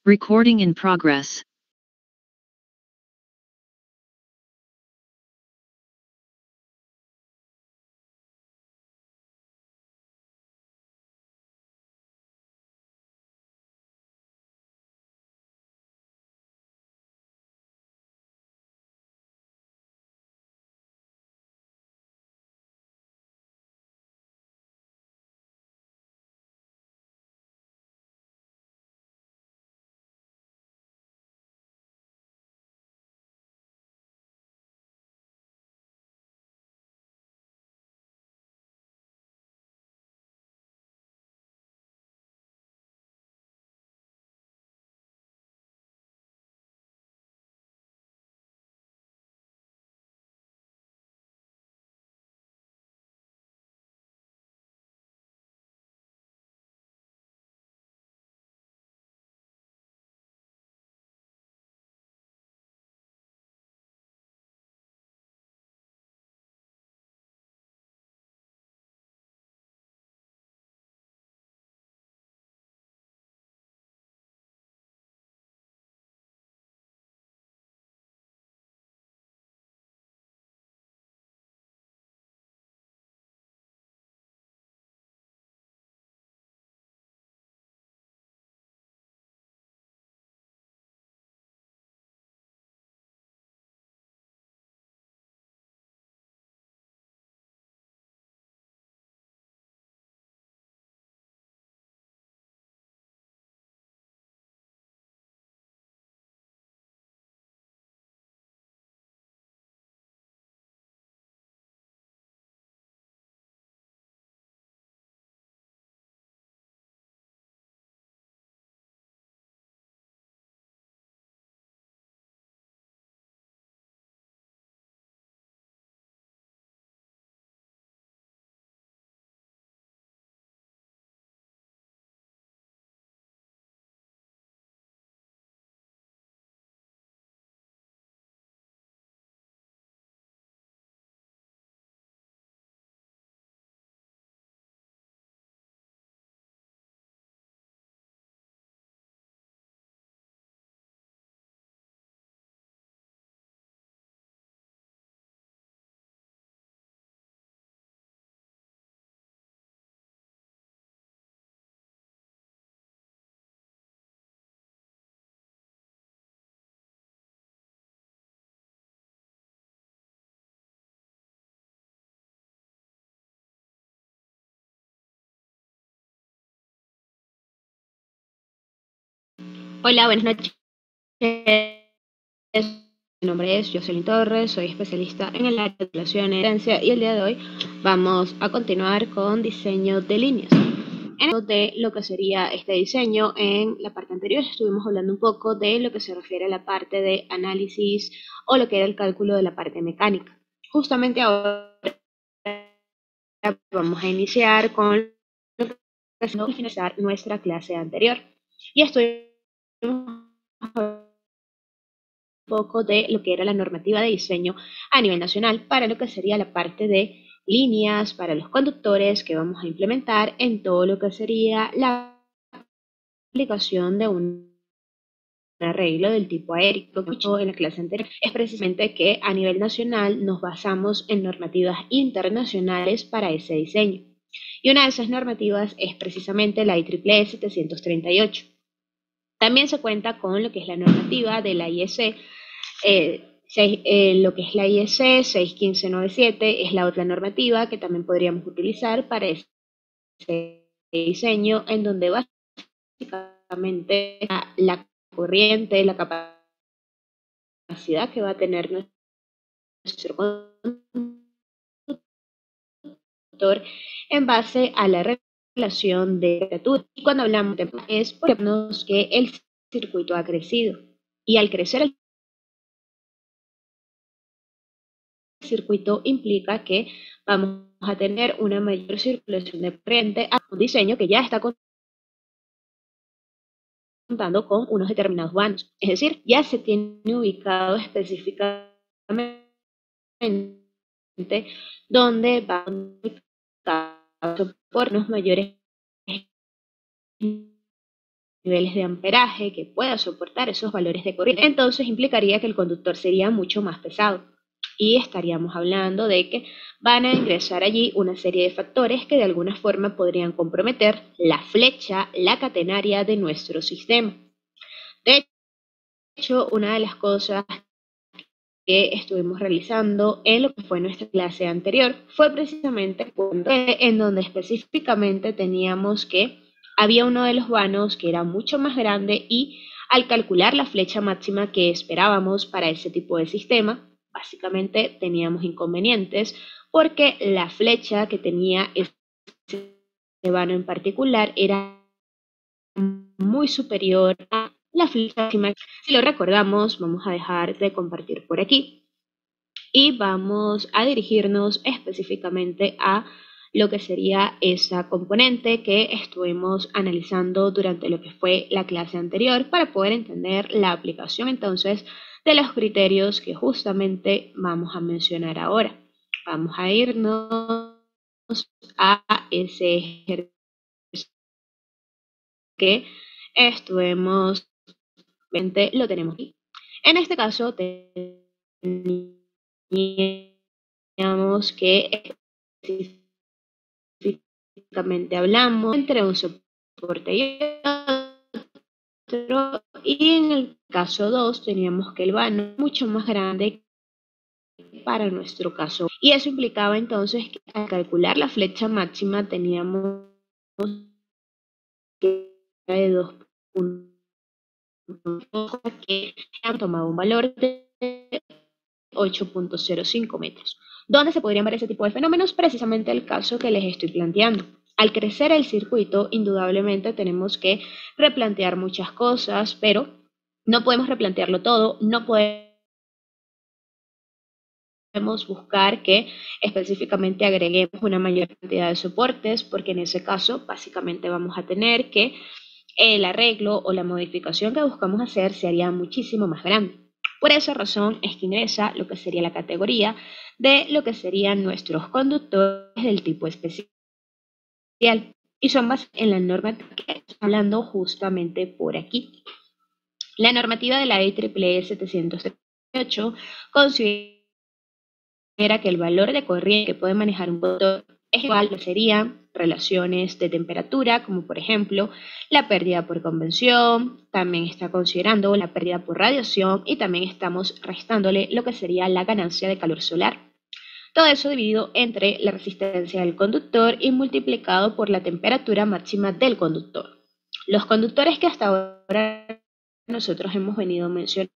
Recording in progress. Hola, buenas noches. Mi nombre es Jocelyn Torres, soy especialista en el área de titulación y herencia y el día de hoy vamos a continuar con diseño de líneas. En esto de lo que sería este diseño, en la parte anterior estuvimos hablando un poco de lo que se refiere a la parte de análisis o lo que era el cálculo de la parte mecánica. Justamente ahora vamos a iniciar con lo que es finalizar nuestra clase anterior. Y estoy poco de lo que era la normativa de diseño a nivel nacional para lo que sería la parte de líneas para los conductores que vamos a implementar en todo lo que sería la aplicación de un arreglo del tipo aéreo. Que en la clase anterior es precisamente que a nivel nacional nos basamos en normativas internacionales para ese diseño. Y una de esas normativas es precisamente la IEEE 738. También se cuenta con lo que es la normativa de la IEC lo que es la IEC 61597 es la otra normativa que también podríamos utilizar para ese diseño, en donde básicamente la corriente, la capacidad que va a tener nuestro conductor en base a la relación de temperatura. Y cuando hablamos de es porque que el circuito ha crecido. Y al crecer el circuito implica que vamos a tener una mayor circulación de corriente a un diseño que ya está contando con unos determinados vanos. Es decir, ya se tiene ubicado específicamente donde van a por unos mayores niveles de amperaje que pueda soportar esos valores de corriente, entonces implicaría que el conductor sería mucho más pesado. Y estaríamos hablando de que van a ingresar allí una serie de factores que de alguna forma podrían comprometer la flecha, la catenaria de nuestro sistema. De hecho, una de las cosas que estuvimos realizando en lo que fue nuestra clase anterior fue precisamente en donde específicamente teníamos que había uno de los vanos que era mucho más grande y al calcular la flecha máxima que esperábamos para ese tipo de sistema, básicamente teníamos inconvenientes porque la flecha que tenía ese vano en particular era muy superior a la flecha máxima. Si lo recordamos, vamos a dejar de compartir por aquí y vamos a dirigirnos específicamente a lo que sería esa componente que estuvimos analizando durante lo que fue la clase anterior para poder entender la aplicación entonces de los criterios que justamente vamos a mencionar ahora. Vamos a irnos a ese ejercicio que estuvimos, lo tenemos aquí. En este caso teníamos que específicamente hablamos entre un soporte y otro, y en el caso 2 teníamos que el vano es mucho más grande para nuestro caso. Y eso implicaba entonces que al calcular la flecha máxima teníamos que de 2 puntos que han tomado un valor de 8.05 metros. ¿Dónde se podrían ver ese tipo de fenómenos? Precisamente el caso que les estoy planteando. Al crecer el circuito, indudablemente tenemos que replantear muchas cosas, pero no podemos replantearlo todo, no podemos buscar que específicamente agreguemos una mayor cantidad de soportes, porque en ese caso básicamente vamos a tener que el arreglo o la modificación que buscamos hacer se haría muchísimo más grande. Por esa razón es que ingresa lo que sería la categoría de lo que serían nuestros conductores del tipo especial y son basados en la normativa que estoy hablando justamente por aquí. La normativa de la IEEE 738 considera que el valor de corriente que puede manejar un conductor es igual a serían relaciones de temperatura, como por ejemplo la pérdida por convención, también está considerando la pérdida por radiación y también estamos restándole lo que sería la ganancia de calor solar. Todo eso dividido entre la resistencia del conductor y multiplicado por la temperatura máxima del conductor. Los conductores que hasta ahora nosotros hemos venido mencionando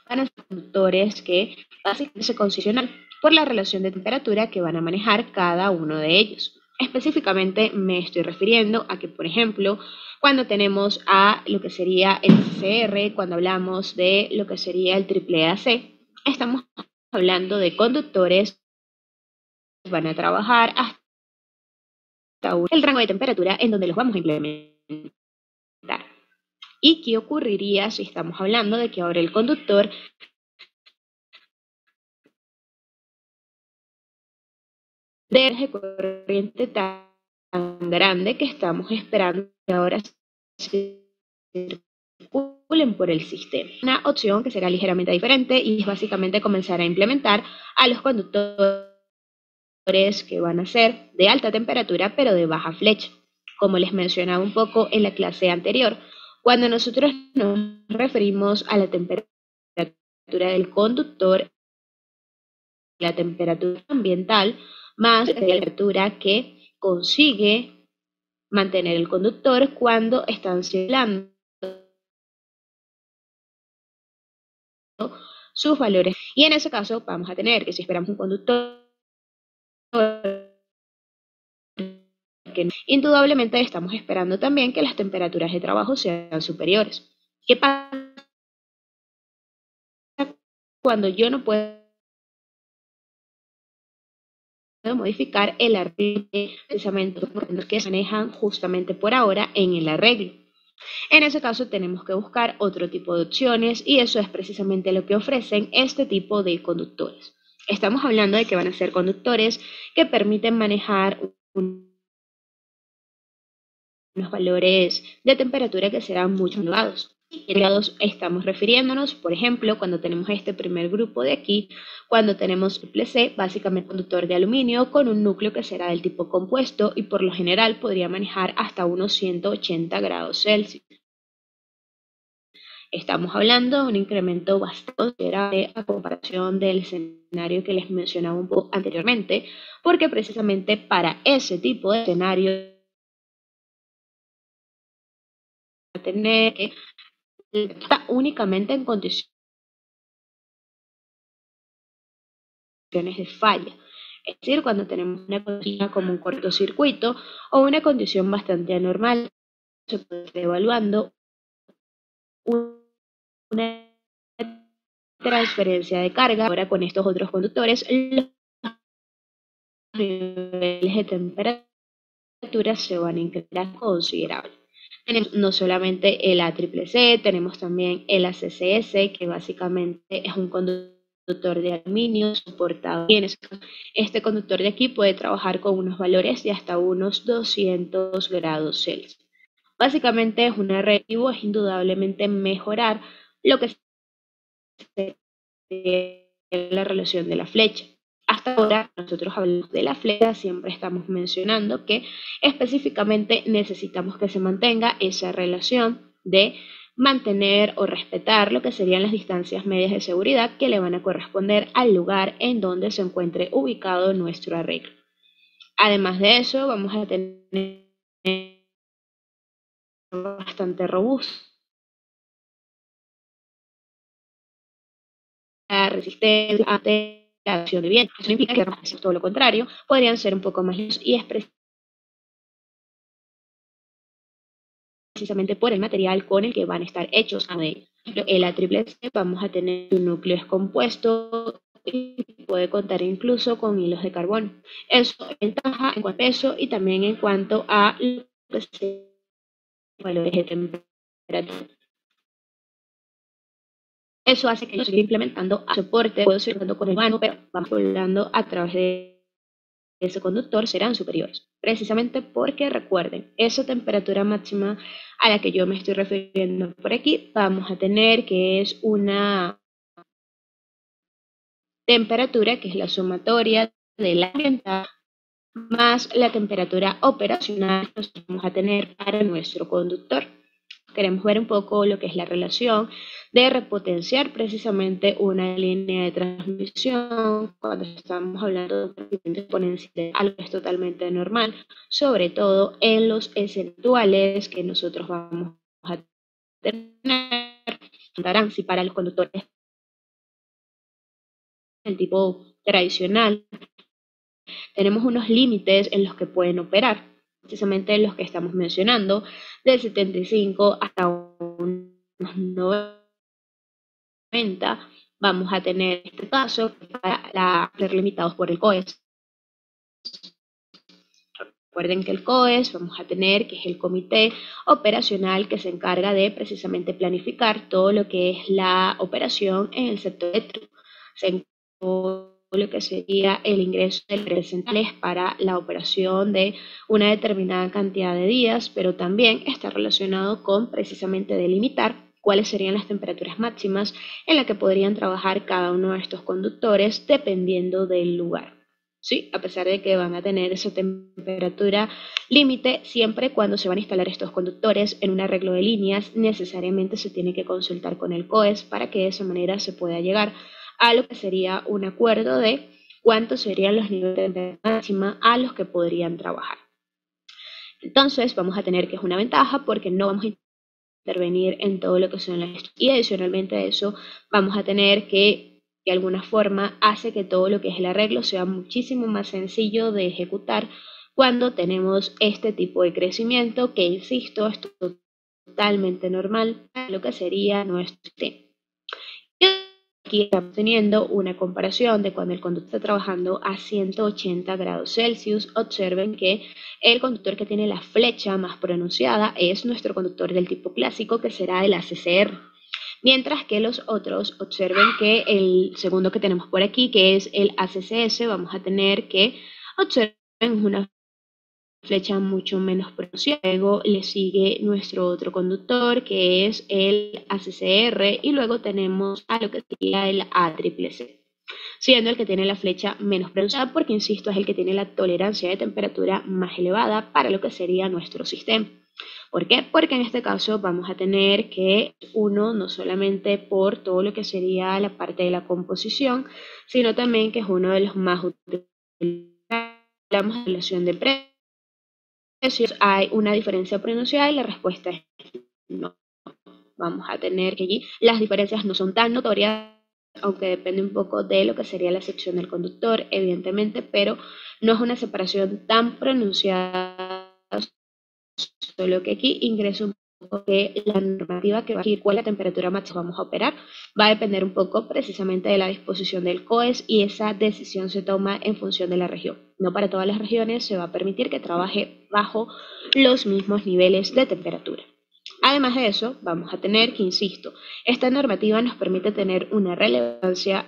van a ser conductores que básicamente se condicionan por la relación de temperatura que van a manejar cada uno de ellos. Específicamente me estoy refiriendo a que, por ejemplo, cuando tenemos a lo que sería el CCR, cuando hablamos de lo que sería el AAAC, estamos hablando de conductores que van a trabajar hasta el rango de temperatura en donde los vamos a implementar. ¿Y qué ocurriría si estamos hablando de que ahora el conductor de corriente tan grande que estamos esperando que ahora circulen por el sistema? Una opción que será ligeramente diferente y es básicamente comenzar a implementar a los conductores que van a ser de alta temperatura pero de baja flecha. Como les mencionaba un poco en la clase anterior, cuando nosotros nos referimos a la temperatura del conductor, la temperatura ambiental más la temperatura que consigue mantener el conductor cuando están circulando sus valores. Y en ese caso vamos a tener que si esperamos un conductor que indudablemente estamos esperando también que las temperaturas de trabajo sean superiores. ¿Qué pasa cuando yo no puedo modificar el arreglo precisamente que se manejan justamente por ahora en el arreglo? En ese caso tenemos que buscar otro tipo de opciones y eso es precisamente lo que ofrecen este tipo de conductores. Estamos hablando de que van a ser conductores que permiten manejar unos valores de temperatura que serán mucho elevados. Elevados estamos refiriéndonos, por ejemplo, cuando tenemos este primer grupo de aquí, cuando tenemos triple C, básicamente conductor de aluminio con un núcleo que será del tipo compuesto y por lo general podría manejar hasta unos 180 grados Celsius. Estamos hablando de un incremento bastante considerable a comparación del escenario que les mencionaba un poco anteriormente, porque precisamente para ese tipo de escenario tener que estar únicamente en condiciones de falla. Es decir, cuando tenemos una condición como un cortocircuito o una condición bastante anormal, se puede estar evaluando una transferencia de carga. Ahora con estos otros conductores, los niveles de temperatura se van a incrementar considerable. Tenemos no solamente el ACCC, tenemos también el ACCS, que básicamente es un conductor de aluminio soportado bien. Este conductor de aquí puede trabajar con unos valores de hasta unos 200 grados Celsius. Básicamente es un objetivo, es indudablemente mejorar lo que sería la relación de la flecha. Hasta ahora nosotros hablamos de la flecha, siempre estamos mencionando que específicamente necesitamos que se mantenga esa relación de mantener o respetar lo que serían las distancias medias de seguridad que le van a corresponder al lugar en donde se encuentre ubicado nuestro arreglo. Además de eso, vamos a tener bastante robusto, resistencia ante la acción de viento. Eso no implica que todo lo contrario, podrían ser un poco más lentos y es precisamente por el material con el que van a estar hechos. El ACCC vamos a tener un núcleo descompuesto y puede contar incluso con hilos de carbono. Eso es ventaja en cuanto a peso y también en cuanto a los valores de temperatura. Eso hace que yo siga implementando soporte, puedo seguir con el mano, pero vamos volando a través de ese conductor serán superiores. Precisamente porque recuerden, esa temperatura máxima a la que yo me estoy refiriendo por aquí, vamos a tener que es una temperatura que es la sumatoria de la ambiental más la temperatura operacional que nosotros vamos a tener para nuestro conductor. Queremos ver un poco lo que es la relación de repotenciar precisamente una línea de transmisión cuando estamos hablando de un crecimiento exponencial, algo que es totalmente normal, sobre todo en los escenarios que nosotros vamos a tener. Si para los conductores del tipo tradicional tenemos unos límites en los que pueden operar, precisamente los que estamos mencionando, del 75 hasta unos 90, vamos a tener este caso para ser limitados por el COES. Recuerden que el COES vamos a tener, que es el comité operacional que se encarga de precisamente planificar todo lo que es la operación en el sector eléctrico. Lo que sería el ingreso de representantes para la operación de una determinada cantidad de días, pero también está relacionado con precisamente delimitar cuáles serían las temperaturas máximas en las que podrían trabajar cada uno de estos conductores dependiendo del lugar. ¿Sí? A pesar de que van a tener esa temperatura límite, siempre cuando se van a instalar estos conductores en un arreglo de líneas, necesariamente se tiene que consultar con el COES para que de esa manera se pueda llegar a lo que sería un acuerdo de cuántos serían los niveles de temperatura máxima a los que podrían trabajar. Entonces vamos a tener que es una ventaja porque no vamos a intervenir en todo lo que son las estructuras. Y adicionalmente a eso vamos a tener que de alguna forma hace que todo lo que es el arreglo sea muchísimo más sencillo de ejecutar cuando tenemos este tipo de crecimiento que, insisto, es totalmente normal para lo que sería nuestro sistema. Aquí estamos teniendo una comparación de cuando el conductor está trabajando a 180 grados Celsius. Observen que el conductor que tiene la flecha más pronunciada es nuestro conductor del tipo clásico, que será el ACCR. Mientras que los otros, observen que el segundo que tenemos por aquí, que es el ACCS, vamos a tener que observen una flecha mucho menos pronunciada. Luego le sigue nuestro otro conductor, que es el ACCR, y luego tenemos a lo que sería el ACCC, siendo el que tiene la flecha menos pronunciada porque, insisto, es el que tiene la tolerancia de temperatura más elevada para lo que sería nuestro sistema. ¿Por qué? Porque en este caso vamos a tener que uno, no solamente por todo lo que sería la parte de la composición, sino también que es uno de los más utilizados. Hablamos de relación de precios, hay una diferencia pronunciada y la respuesta es no. Vamos a tener que allí las diferencias no son tan notorias, aunque depende un poco de lo que sería la sección del conductor, evidentemente, pero no es una separación tan pronunciada, solo que aquí ingreso un poco que la normativa que va a decir cuál es la temperatura máxima vamos a operar va a depender un poco precisamente de la disposición del COES, y esa decisión se toma en función de la región. No para todas las regiones se va a permitir que trabaje bajo los mismos niveles de temperatura. Además de eso, vamos a tener que, insisto, esta normativa nos permite tener una relevancia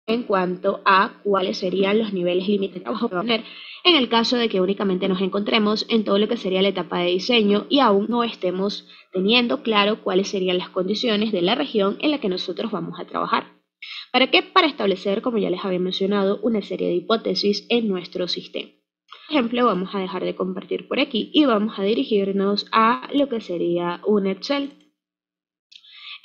en cuanto a cuáles serían los niveles límites de trabajo que vamos a tener en el caso de que únicamente nos encontremos en todo lo que sería la etapa de diseño y aún no estemos teniendo claro cuáles serían las condiciones de la región en la que nosotros vamos a trabajar. ¿Para qué? Para establecer, como ya les había mencionado, una serie de hipótesis en nuestro sistema. Por ejemplo, vamos a dejar de compartir por aquí y vamos a dirigirnos a lo que sería un Excel.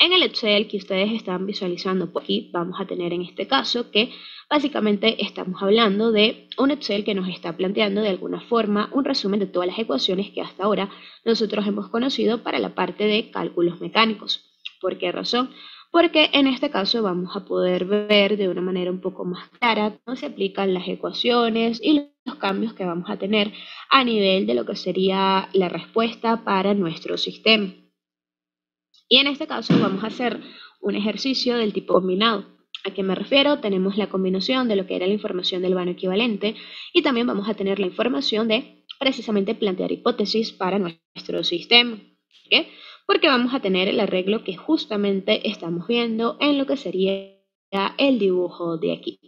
En el Excel que ustedes están visualizando por aquí, vamos a tener en este caso que básicamente estamos hablando de un Excel que nos está planteando de alguna forma un resumen de todas las ecuaciones que hasta ahora nosotros hemos conocido para la parte de cálculos mecánicos. ¿Por qué razón? Porque en este caso vamos a poder ver de una manera un poco más clara cómo se aplican las ecuaciones y los cambios que vamos a tener a nivel de lo que sería la respuesta para nuestro sistema. Y en este caso vamos a hacer un ejercicio del tipo combinado. ¿A qué me refiero? Tenemos la combinación de lo que era la información del vano equivalente y también vamos a tener la información de precisamente plantear hipótesis para nuestro sistema. ¿Por qué? Porque vamos a tener el arreglo que justamente estamos viendo en lo que sería el dibujo de aquí.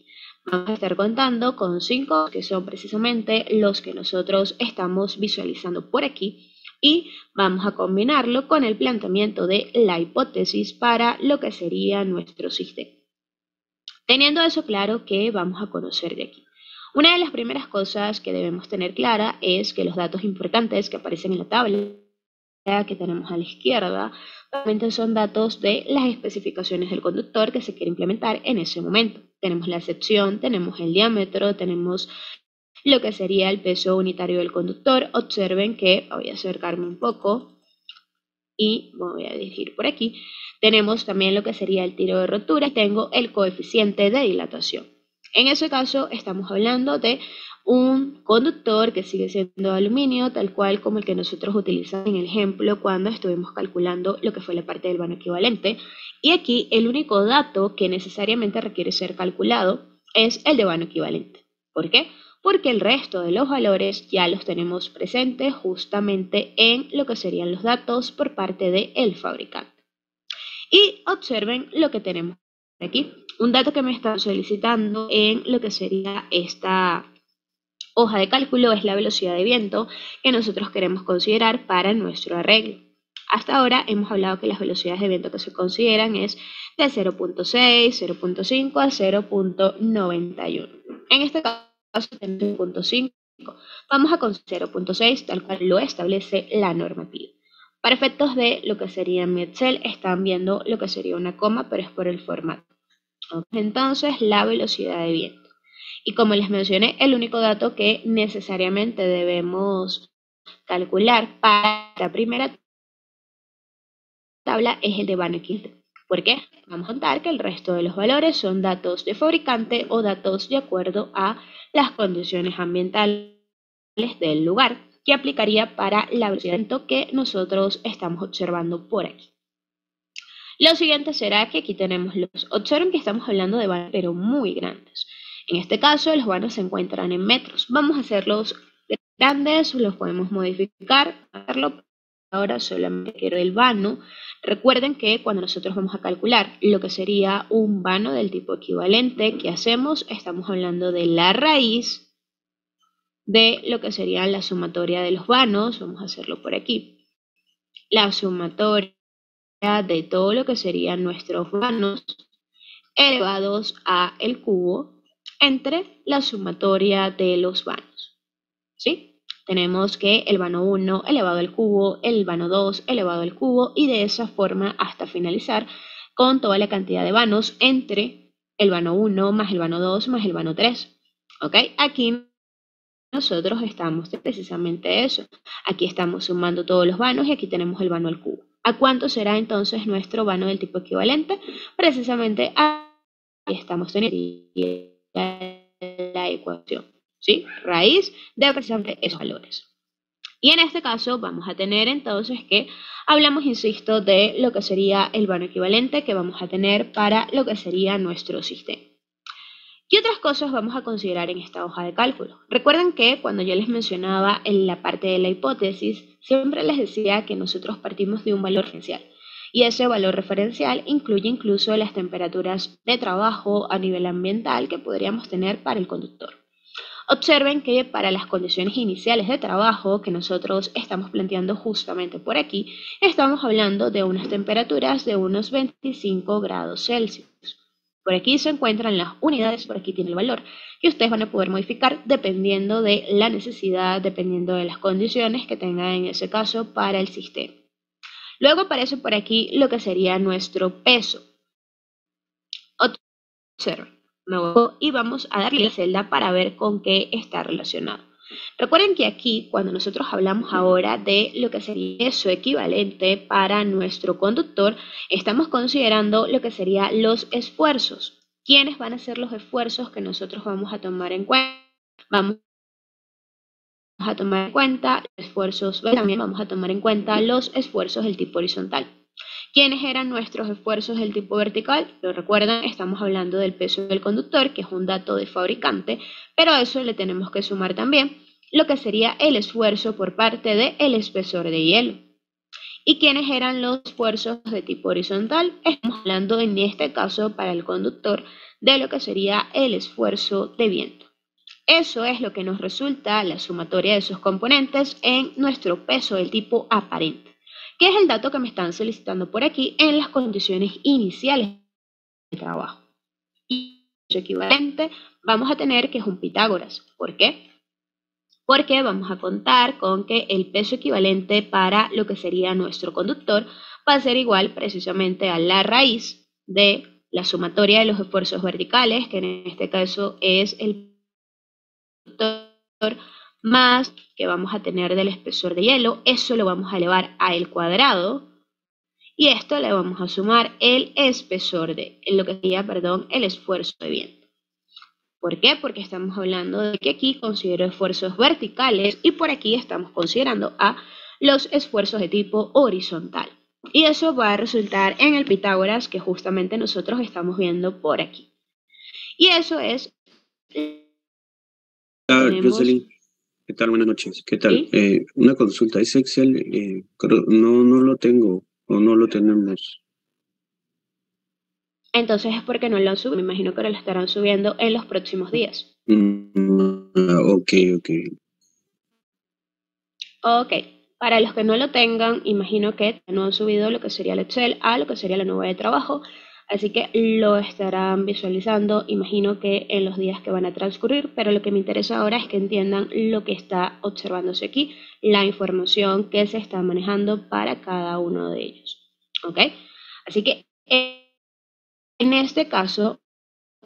Vamos a estar contando con 5 que son precisamente los que nosotros estamos visualizando por aquí, y vamos a combinarlo con el planteamiento de la hipótesis para lo que sería nuestro sistema. Teniendo eso claro, ¿qué vamos a conocer de aquí? Una de las primeras cosas que debemos tener clara es que los datos importantes que aparecen en la tabla que tenemos a la izquierda realmente son datos de las especificaciones del conductor que se quiere implementar en ese momento. Tenemos la sección, tenemos el diámetro, tenemos lo que sería el peso unitario del conductor. Observen que voy a acercarme un poco y voy a dirigir por aquí. Tenemos también lo que sería el tiro de rotura y tengo el coeficiente de dilatación. En ese caso estamos hablando de un conductor que sigue siendo de aluminio, tal cual como el que nosotros utilizamos en el ejemplo cuando estuvimos calculando lo que fue la parte del vano equivalente. Y aquí el único dato que necesariamente requiere ser calculado es el de vano equivalente. ¿Por qué? Porque el resto de los valores ya los tenemos presentes justamente en lo que serían los datos por parte del fabricante. Y observen lo que tenemos aquí. Un dato que me están solicitando en lo que sería esta hoja de cálculo es la velocidad de viento que nosotros queremos considerar para nuestro arreglo. Hasta ahora hemos hablado que las velocidades de viento que se consideran es de 0.6, 0.5 a 0.91. En este caso tenemos 0.5. Vamos a con 0.6 tal cual lo establece la normativa. Para efectos de lo que sería mi Excel, están viendo lo que sería una coma, pero es por el formato. Entonces, la velocidad de viento. Y como les mencioné, el único dato que necesariamente debemos calcular para la primera tabla es el de vano equivalente. ¿Por qué? Vamos a contar que el resto de los valores son datos de fabricante o datos de acuerdo a las condiciones ambientales del lugar, que aplicaría para la velocidad de viento que nosotros estamos observando por aquí. Lo siguiente será que aquí tenemos observen que estamos hablando de vanos pero muy grandes. En este caso los vanos se encuentran en metros. Vamos a hacerlos grandes, los podemos modificar, hacerlo. Ahora solamente quiero el vano. Recuerden que cuando nosotros vamos a calcular lo que sería un vano del tipo equivalente, ¿qué hacemos? Estamos hablando de la raíz de lo que sería la sumatoria de los vanos, vamos a hacerlo por aquí, la sumatoria de todo lo que serían nuestros vanos elevados a el cubo entre la sumatoria de los vanos, ¿sí? Tenemos que el vano 1 elevado al cubo, el vano 2 elevado al cubo y de esa forma hasta finalizar con toda la cantidad de vanos entre el vano 1 más el vano 2 más el vano 3. ¿Ok? Aquí nosotros estamos precisamente eso. Aquí estamos sumando todos los vanos y aquí tenemos el vano al cubo. ¿A cuánto será entonces nuestro vano del tipo equivalente? Precisamente ahí estamos teniendo la ecuación, ¿sí? Raíz de precisamente esos valores. Y en este caso vamos a tener entonces que hablamos, insisto, de lo que sería el vano equivalente que vamos a tener para lo que sería nuestro sistema. ¿Qué otras cosas vamos a considerar en esta hoja de cálculo? Recuerden que cuando yo les mencionaba en la parte de la hipótesis, siempre les decía que nosotros partimos de un valor referencial. Y ese valor referencial incluye incluso las temperaturas de trabajo a nivel ambiental que podríamos tener para el conductor. Observen que para las condiciones iniciales de trabajo que nosotros estamos planteando justamente por aquí, estamos hablando de unas temperaturas de unos 25 grados Celsius. Por aquí se encuentran las unidades, por aquí tiene el valor, que ustedes van a poder modificar dependiendo de la necesidad, dependiendo de las condiciones que tengan en ese caso para el sistema. Luego aparece por aquí lo que sería nuestro peso. Observen, y vamos a darle la celda para ver con qué está relacionado. Recuerden que aquí, cuando nosotros hablamos ahora de lo que sería su equivalente para nuestro conductor, estamos considerando lo que serían los esfuerzos. ¿Quiénes van a ser los esfuerzos que nosotros vamos a tomar en cuenta? Vamos a tomar en cuenta esfuerzos, también vamos a tomar en cuenta los esfuerzos del tipo horizontal. ¿Quiénes eran nuestros esfuerzos del tipo vertical? Lo recuerdan, estamos hablando del peso del conductor, que es un dato de fabricante, pero a eso le tenemos que sumar también lo que sería el esfuerzo por parte del espesor de hielo. ¿Y quiénes eran los esfuerzos de tipo horizontal? Estamos hablando en este caso para el conductor de lo que sería el esfuerzo de viento. Eso es lo que nos resulta la sumatoria de esos componentes en nuestro peso del tipo aparente, que es el dato que me están solicitando por aquí en las condiciones iniciales de trabajo. Y su equivalente vamos a tener que es un Pitágoras. ¿Por qué? Porque vamos a contar con que el peso equivalente para lo que sería nuestro conductor va a ser igual precisamente a la raíz de la sumatoria de los esfuerzos verticales, que en este caso es el conductor, más que vamos a tener del espesor de hielo. Eso lo vamos a elevar al cuadrado. Y esto le vamos a sumar el espesor de, lo que sería, perdón, el esfuerzo de viento. ¿Por qué? Porque estamos hablando de que aquí considero esfuerzos verticales y por aquí estamos considerando a los esfuerzos de tipo horizontal. Y eso va a resultar en el Pitágoras que justamente nosotros estamos viendo por aquí. Y eso es... Jocelyn, ¿qué tal? Buenas noches. ¿Qué tal? ¿Sí? Una consulta. Ese Excel no lo tengo o no lo tenemos. Entonces es porque no lo han subido. Me imagino que lo estarán subiendo en los próximos días. Ok. Ok, para los que no lo tengan, imagino que no han subido lo que sería el Excel a lo que sería la nube de trabajo, así que lo estarán visualizando, imagino que en los días que van a transcurrir, pero lo que me interesa ahora es que entiendan lo que está observándose aquí, la información que se está manejando para cada uno de ellos. ¿Ok? Así que en este caso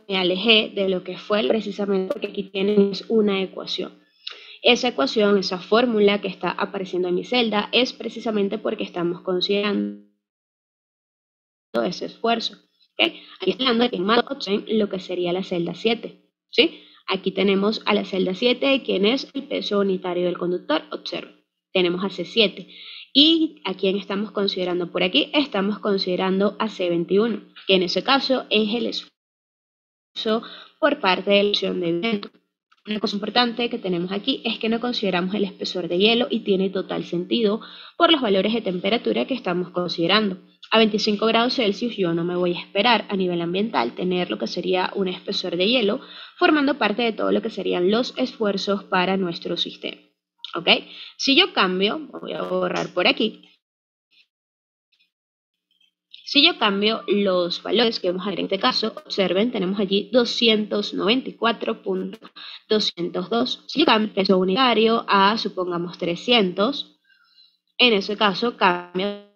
me alejé de lo que fue precisamente porque aquí tienen una ecuación. Esa ecuación, esa fórmula que está apareciendo en mi celda es precisamente porque estamos considerando ese esfuerzo. ¿Okay? Aquí estoy hablando de que en Mad Option lo que sería la celda 7. ¿Sí? Aquí tenemos a la celda 7, quien es el peso unitario del conductor. Observen, tenemos a C7. ¿Y a quién estamos considerando por aquí? Estamos considerando a C21, que en ese caso es el esfuerzo por parte de la acción de viento. Una cosa importante que tenemos aquí es que no consideramos el espesor de hielo y tiene total sentido por los valores de temperatura que estamos considerando. A 25 grados Celsius yo no me voy a esperar a nivel ambiental tener lo que sería un espesor de hielo formando parte de todo lo que serían los esfuerzos para nuestro sistema. ¿Ok? Si yo cambio, voy a borrar por aquí. Si yo cambio los valores que vamos a ver en este caso, observen, tenemos allí 294.202. Si yo cambio el peso unitario a, supongamos, 300, en ese caso cambia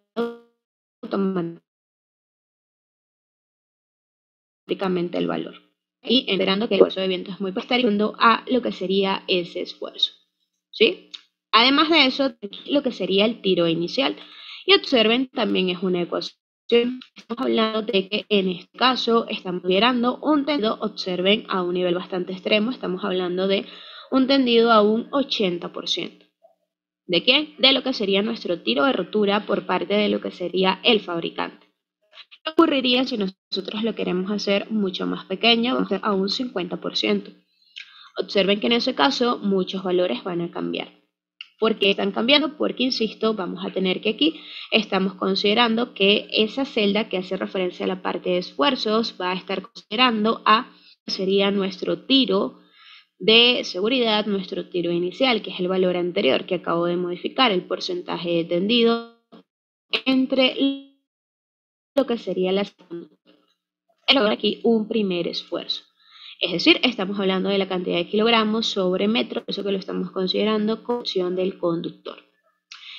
automáticamente el valor. Y enterando que el esfuerzo de viento es muy posterior a lo que sería ese esfuerzo. ¿Sí? Además de eso, lo que sería el tiro inicial. Y observen, también es una ecuación. Estamos hablando de que en este caso estamos considerando un tendido, observen, a un nivel bastante extremo, estamos hablando de un tendido a un 80%. ¿De qué? De lo que sería nuestro tiro de rotura por parte de lo que sería el fabricante. ¿Qué ocurriría si nosotros lo queremos hacer mucho más pequeño? Vamos a hacer a un 50%. Observen que en ese caso muchos valores van a cambiar. ¿Por qué están cambiando? Porque, insisto, vamos a tener que aquí estamos considerando que esa celda que hace referencia a la parte de esfuerzos va a estar considerando a, sería nuestro tiro de seguridad, nuestro tiro inicial, que es el valor anterior que acabo de modificar, el porcentaje de tendido entre lo que sería la aquí un primer esfuerzo. Es decir, estamos hablando de la cantidad de kilogramos sobre metro, eso que lo estamos considerando como opción del conductor.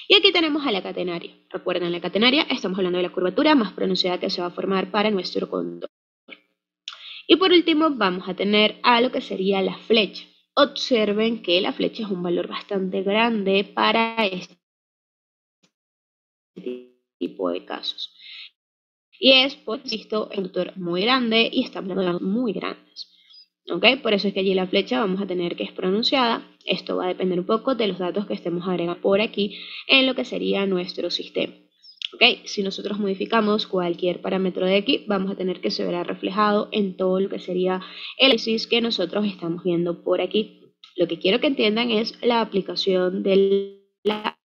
Y aquí tenemos a la catenaria. Recuerden, la catenaria estamos hablando de la curvatura más pronunciada que se va a formar para nuestro conductor. Y por último vamos a tener a lo que sería la flecha. Observen que la flecha es un valor bastante grande para este tipo de casos. Y es, pues, insisto, un conductor muy grande y estamos hablando de muy grandes. ¿Okay? Por eso es que allí la flecha vamos a tener que es pronunciada. Esto va a depender un poco de los datos que estemos agregando por aquí en lo que sería nuestro sistema. ¿Okay? Si nosotros modificamos cualquier parámetro de aquí, vamos a tener que se verá reflejado en todo lo que sería el análisis que nosotros estamos viendo por aquí. Lo que quiero que entiendan es la aplicación de la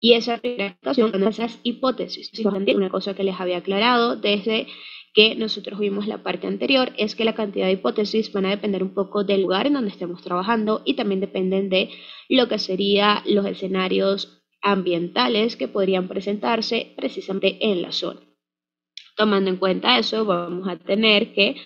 y esa aplicación de esas hipótesis. Una cosa que les había aclarado desde que nosotros vimos la parte anterior es que la cantidad de hipótesis van a depender un poco del lugar en donde estemos trabajando y también dependen de lo que serían los escenarios ambientales que podrían presentarse precisamente en la zona. Tomando en cuenta eso, vamos a tener que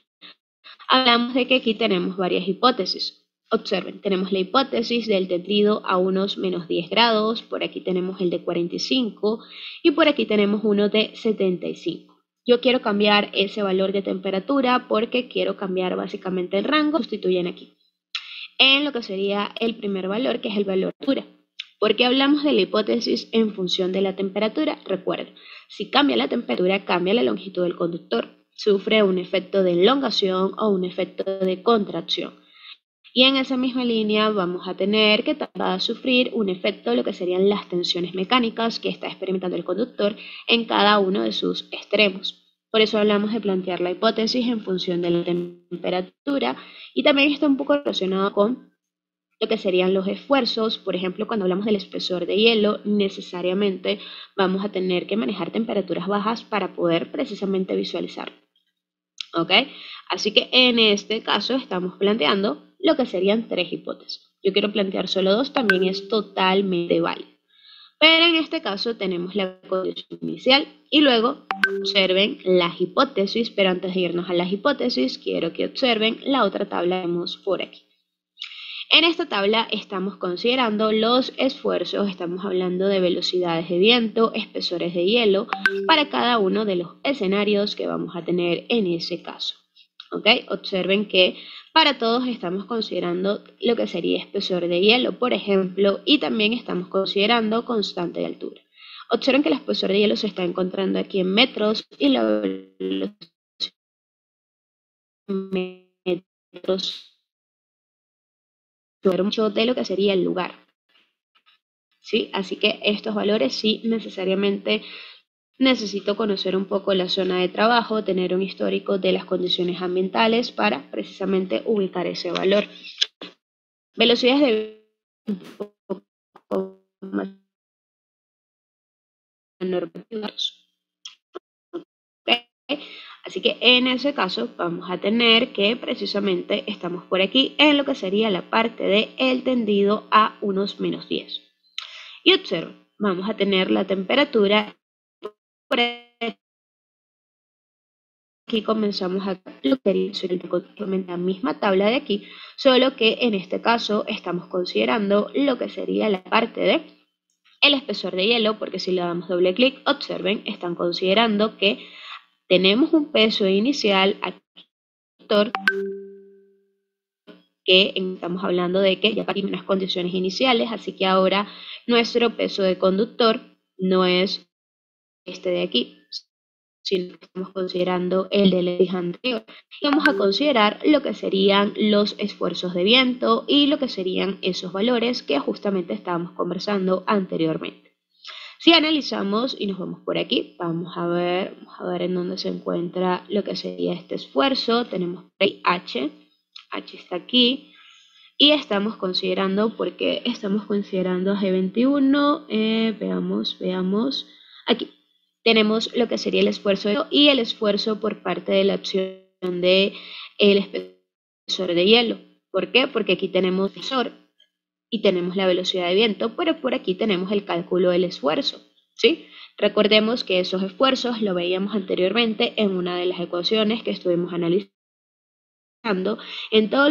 hablamos de que aquí tenemos varias hipótesis. Observen, tenemos la hipótesis del tendido a unos menos 10 grados, por aquí tenemos el de 45 y por aquí tenemos uno de 75. Yo quiero cambiar ese valor de temperatura porque quiero cambiar básicamente el rango, sustituyen aquí. En lo que sería el primer valor, que es el valor de temperatura. ¿Por qué hablamos de la hipótesis en función de la temperatura? Recuerden, si cambia la temperatura, cambia la longitud del conductor. Sufre un efecto de elongación o un efecto de contracción. Y en esa misma línea vamos a tener que va a sufrir un efecto de lo que serían las tensiones mecánicas que está experimentando el conductor en cada uno de sus extremos. Por eso hablamos de plantear la hipótesis en función de la temperatura y también está un poco relacionado con lo que serían los esfuerzos. Por ejemplo, cuando hablamos del espesor de hielo, necesariamente vamos a tener que manejar temperaturas bajas para poder precisamente visualizar. ¿Ok? Así que en este caso estamos planteando lo que serían 3 hipótesis. Yo quiero plantear solo 2, también es totalmente válido. Pero en este caso tenemos la condición inicial y luego observen las hipótesis, pero antes de irnos a las hipótesis, quiero que observen la otra tabla que vemos por aquí. En esta tabla estamos considerando los esfuerzos, estamos hablando de velocidades de viento, espesores de hielo, para cada uno de los escenarios que vamos a tener en ese caso. ¿Ok? Observen que para todos estamos considerando lo que sería espesor de hielo, por ejemplo, y también estamos considerando constante de altura. Observen que el espesor de hielo se está encontrando aquí en metros y la velocidad en metros mucho de lo que sería el lugar. ¿Sí? Así que estos valores sí necesariamente necesito conocer un poco la zona de trabajo, tener un histórico de las condiciones ambientales para precisamente ubicar ese valor. Velocidades de un poco normativa. ¿Okay? Así que en ese caso vamos a tener que precisamente estamos por aquí en lo que sería la parte de el tendido a unos menos 10. Y observa, vamos a tener la temperatura. Por aquí comenzamos a lo que sería la misma tabla de aquí, solo que en este caso estamos considerando lo que sería la parte de el espesor de hielo, porque si le damos doble clic, observen, están considerando que tenemos un peso inicial aquí que estamos hablando de que ya partimos unas condiciones iniciales, así que ahora nuestro peso de conductor no es este de aquí, sino que estamos considerando el del eje anterior. Y vamos a considerar lo que serían los esfuerzos de viento y lo que serían esos valores que justamente estábamos conversando anteriormente. Si analizamos y nos vamos por aquí, vamos a ver en dónde se encuentra lo que sería este esfuerzo. Tenemos por ahí H está aquí, y estamos considerando, porque estamos considerando G21, veamos, aquí tenemos lo que sería el esfuerzo y el esfuerzo por parte de la acción de el espesor de hielo. ¿Por qué? Porque aquí tenemos el espesor y tenemos la velocidad de viento, pero por aquí tenemos el cálculo del esfuerzo, ¿sí? Recordemos que esos esfuerzos lo veíamos anteriormente en una de las ecuaciones que estuvimos analizando en todo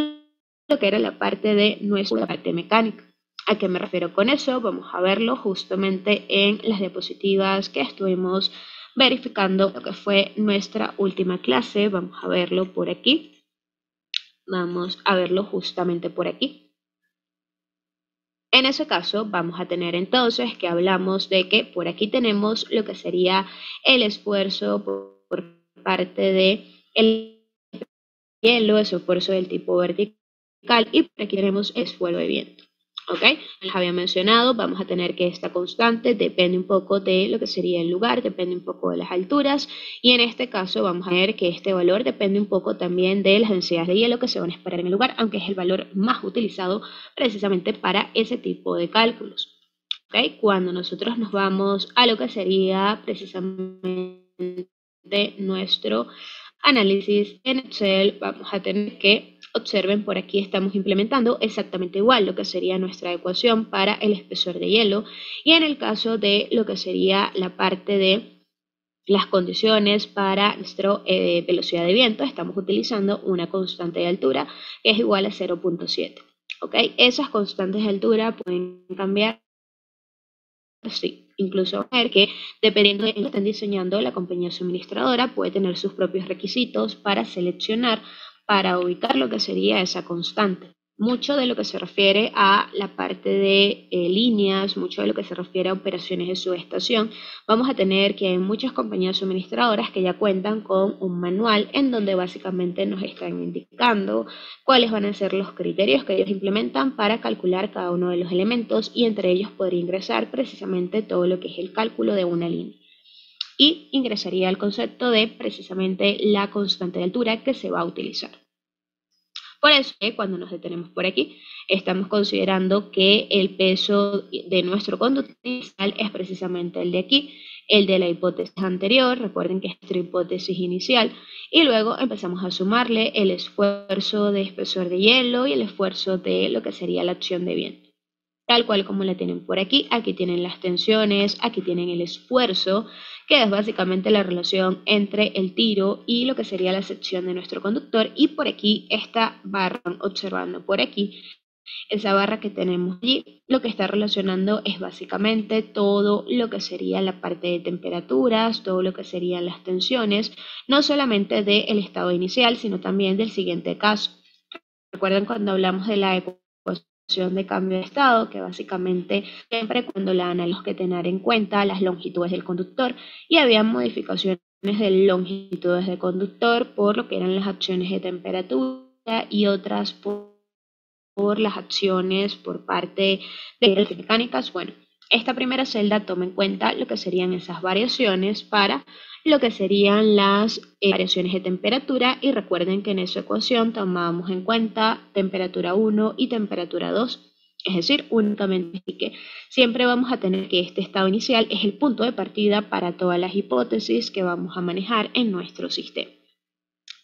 lo que era la parte de nuestra parte mecánica. ¿A qué me refiero con eso? Vamos a verlo justamente en las diapositivas que estuvimos verificando lo que fue nuestra última clase. Vamos a verlo por aquí. Vamos a verlo justamente por aquí. En ese caso vamos a tener entonces que hablamos de que por aquí tenemos lo que sería el esfuerzo por parte de el hielo, ese esfuerzo del tipo vertical, y por aquí tenemos el esfuerzo de viento. ¿Ok? Les había mencionado, vamos a tener que esta constante depende un poco de lo que sería el lugar, depende un poco de las alturas, y en este caso vamos a ver que este valor depende un poco también de las densidades de hielo que se van a esperar en el lugar, aunque es el valor más utilizado precisamente para ese tipo de cálculos. ¿Ok? Cuando nosotros nos vamos a lo que sería precisamente nuestro análisis en Excel, vamos a tener que, observen, por aquí estamos implementando exactamente igual lo que sería nuestra ecuación para el espesor de hielo, y en el caso de lo que sería la parte de las condiciones para nuestra velocidad de viento, estamos utilizando una constante de altura que es igual a 0.7. ¿Ok? Esas constantes de altura pueden cambiar. Sí, incluso ver que dependiendo de lo que estén diseñando, la compañía suministradora puede tener sus propios requisitos para seleccionar, para ubicar lo que sería esa constante. Mucho de lo que se refiere a la parte de líneas, mucho de lo que se refiere a operaciones de subestación, vamos a tener que hay muchas compañías suministradoras que ya cuentan con un manual en donde básicamente nos están indicando cuáles van a ser los criterios que ellos implementan para calcular cada uno de los elementos, y entre ellos podría ingresar precisamente todo lo que es el cálculo de una línea. Y ingresaría el concepto de precisamente la constante de altura que se va a utilizar. Por eso, cuando nos detenemos por aquí, estamos considerando que el peso de nuestro conductor inicial es precisamente el de aquí, el de la hipótesis anterior. Recuerden que es nuestra hipótesis inicial, y luego empezamos a sumarle el esfuerzo de espesor de hielo y el esfuerzo de lo que sería la acción de viento. Tal cual como la tienen por aquí, aquí tienen las tensiones, aquí tienen el esfuerzo, que es básicamente la relación entre el tiro y lo que sería la sección de nuestro conductor, y por aquí esta barra, observando por aquí, esa barra que tenemos allí, lo que está relacionando es básicamente todo lo que sería la parte de temperaturas, todo lo que serían las tensiones, no solamente del estado inicial, sino también del siguiente caso. Recuerden cuando hablamos de la ecuación de cambio de estado, que básicamente siempre cuando la tenemos que tener en cuenta las longitudes del conductor, y había modificaciones de longitudes del conductor por lo que eran las acciones de temperatura y otras por las acciones por parte de las mecánicas. Bueno, esta primera celda toma en cuenta lo que serían esas variaciones para lo que serían las variaciones de temperatura, y recuerden que en esa ecuación tomábamos en cuenta temperatura 1 y temperatura 2. Es decir, únicamente. Así que siempre vamos a tener que este estado inicial es el punto de partida para todas las hipótesis que vamos a manejar en nuestro sistema.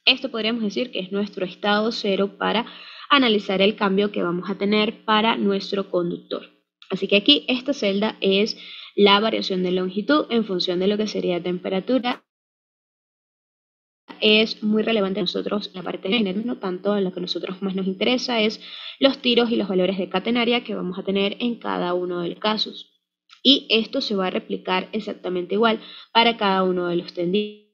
Esto podríamos decir que es nuestro estado cero para analizar el cambio que vamos a tener para nuestro conductor. Así que aquí esta celda es la variación de longitud en función de lo que sería temperatura. Es muy relevante a nosotros la parte de género, no tanto lo que a nosotros más nos interesa es los tiros y los valores de catenaria que vamos a tener en cada uno de los casos. Y esto se va a replicar exactamente igual para cada uno de los tendidos.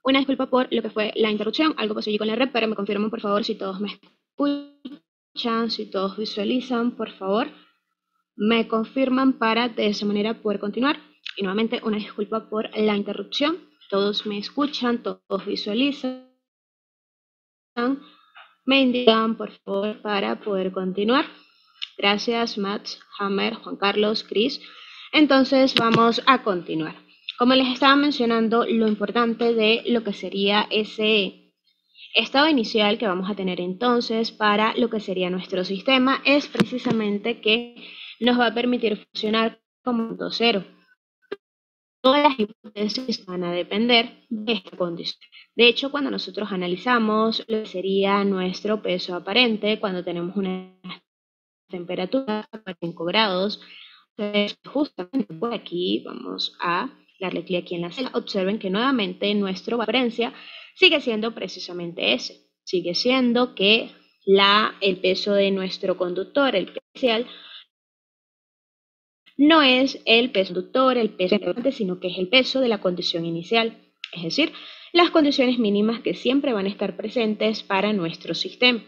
Una disculpa por lo que fue la interrupción, algo pasó allí con la red, pero me confirman por favor si todos me escuchan, si todos visualizan, por favor, me confirman para de esa manera poder continuar. Y nuevamente una disculpa por la interrupción, todos me escuchan, todos visualizan, me indican por favor para poder continuar. Gracias Matt, Hammer, Juan Carlos, Chris. Entonces vamos a continuar. Como les estaba mencionando, lo importante de lo que sería ese estado inicial que vamos a tener entonces para lo que sería nuestro sistema es precisamente que nos va a permitir funcionar como punto cero. Todas las hipótesis van a depender de esta condición. De hecho, cuando nosotros analizamos lo que sería nuestro peso aparente, cuando tenemos una temperatura a 5 grados, entonces justamente por aquí vamos a darle clic aquí en la celda. Observen que nuevamente nuestra referencia sigue siendo precisamente ese. Sigue siendo que el peso de nuestro conductor, el inicial, no es el peso conductor, el peso relevante, sino que es el peso de la condición inicial. Es decir, las condiciones mínimas que siempre van a estar presentes para nuestro sistema.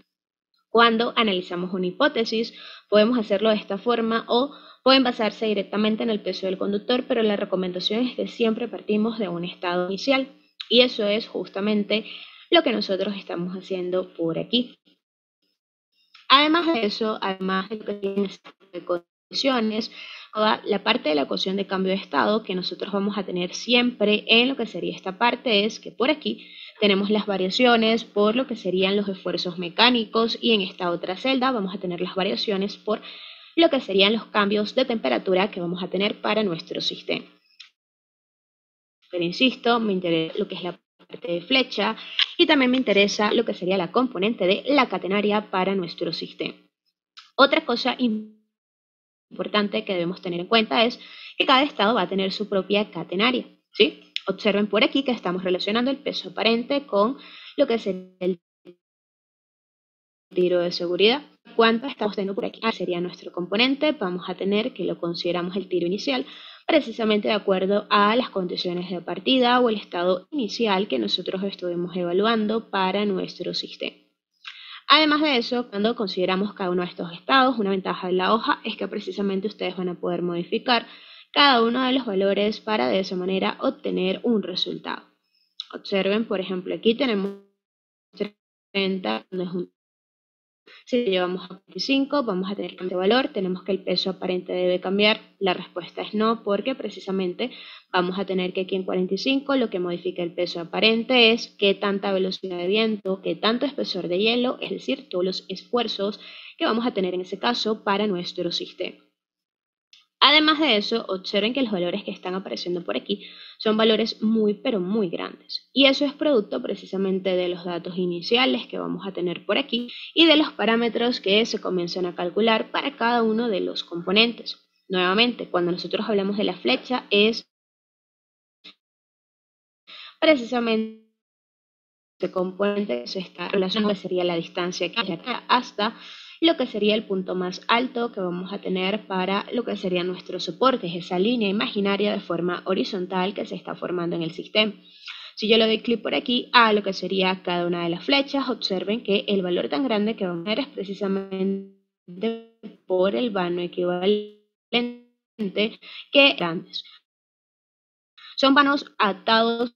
Cuando analizamos una hipótesis, podemos hacerlo de esta forma o pueden basarse directamente en el peso del conductor, pero la recomendación es que siempre partimos de un estado inicial. Y eso es justamente lo que nosotros estamos haciendo por aquí. Además de eso, además de lo que tiene de condiciones, la parte de la ecuación de cambio de estado que nosotros vamos a tener siempre en lo que sería esta parte es que por aquí tenemos las variaciones por lo que serían los esfuerzos mecánicos y en esta otra celda vamos a tener las variaciones por lo que serían los cambios de temperatura que vamos a tener para nuestro sistema. Pero insisto, me interesa lo que es la parte de flecha y también me interesa lo que sería la componente de la catenaria para nuestro sistema. Otra cosa importante que debemos tener en cuenta es que cada estado va a tener su propia catenaria, ¿sí? Observen por aquí que estamos relacionando el peso aparente con lo que es el tiro de seguridad. ¿cuánto estamos teniendo por aquí? Sería nuestro componente, vamos a tener que lo consideramos el tiro inicial, precisamente de acuerdo a las condiciones de partida o el estado inicial que nosotros estuvimos evaluando para nuestro sistema. Además de eso, cuando consideramos cada uno de estos estados, una ventaja de la hoja es que precisamente ustedes van a poder modificar cada uno de los valores para de esa manera obtener un resultado. Observen, por ejemplo, aquí tenemos 30, si lo llevamos a 25, vamos a tener que cambiar de valor, tenemos que el peso aparente debe cambiar, la respuesta es no, porque precisamente vamos a tener que aquí en 45 lo que modifica el peso aparente es qué tanta velocidad de viento, qué tanto espesor de hielo, es decir, todos los esfuerzos que vamos a tener en ese caso para nuestro sistema. Además de eso, observen que los valores que están apareciendo por aquí son valores muy, pero muy grandes. Y eso es producto precisamente de los datos iniciales que vamos a tener por aquí y de los parámetros que se comienzan a calcular para cada uno de los componentes. Nuevamente, cuando nosotros hablamos de la flecha, es precisamente este componente que se está relacionando, que sería la distancia que hay acá hasta lo que sería el punto más alto que vamos a tener para lo que sería nuestro soporte, es esa línea imaginaria de forma horizontal que se está formando en el sistema. Si yo le doy clic por aquí a lo que sería cada una de las flechas, observen que el valor tan grande que vamos a ver es precisamente por el vano equivalente que grandes. Son vanos atados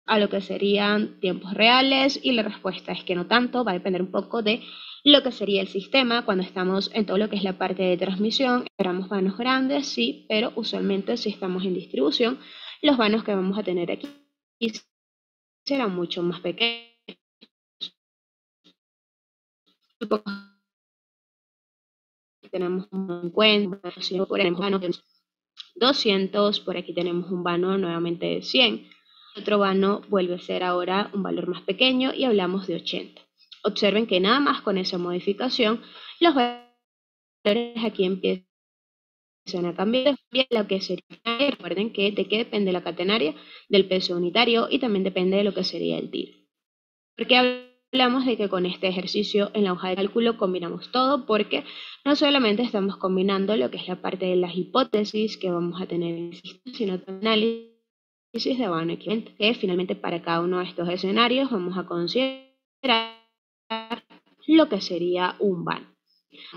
a lo que serían tiempos reales y la respuesta es que no tanto, va a depender un poco de lo que sería el sistema. Cuando estamos en todo lo que es la parte de transmisión, esperamos vanos grandes, sí, pero usualmente si estamos en distribución, los vanos que vamos a tener aquí serán mucho más pequeños. Tenemos un 50, por ejemplo, vano de 200, por aquí tenemos un vano nuevamente de 100. Otro vano vuelve a ser ahora un valor más pequeño y hablamos de 80. Observen que nada más con esa modificación, los valores aquí empiezan a cambiar. Lo que sería, recuerden que de qué depende la catenaria, del peso unitario y también depende de lo que sería el tiro. Porque hablamos de que con este ejercicio en la hoja de cálculo combinamos todo, porque no solamente estamos combinando lo que es la parte de las hipótesis que vamos a tener en el sistema, sino también análisis de vano equivalente, que finalmente para cada uno de estos escenarios vamos a considerar lo que sería un vano.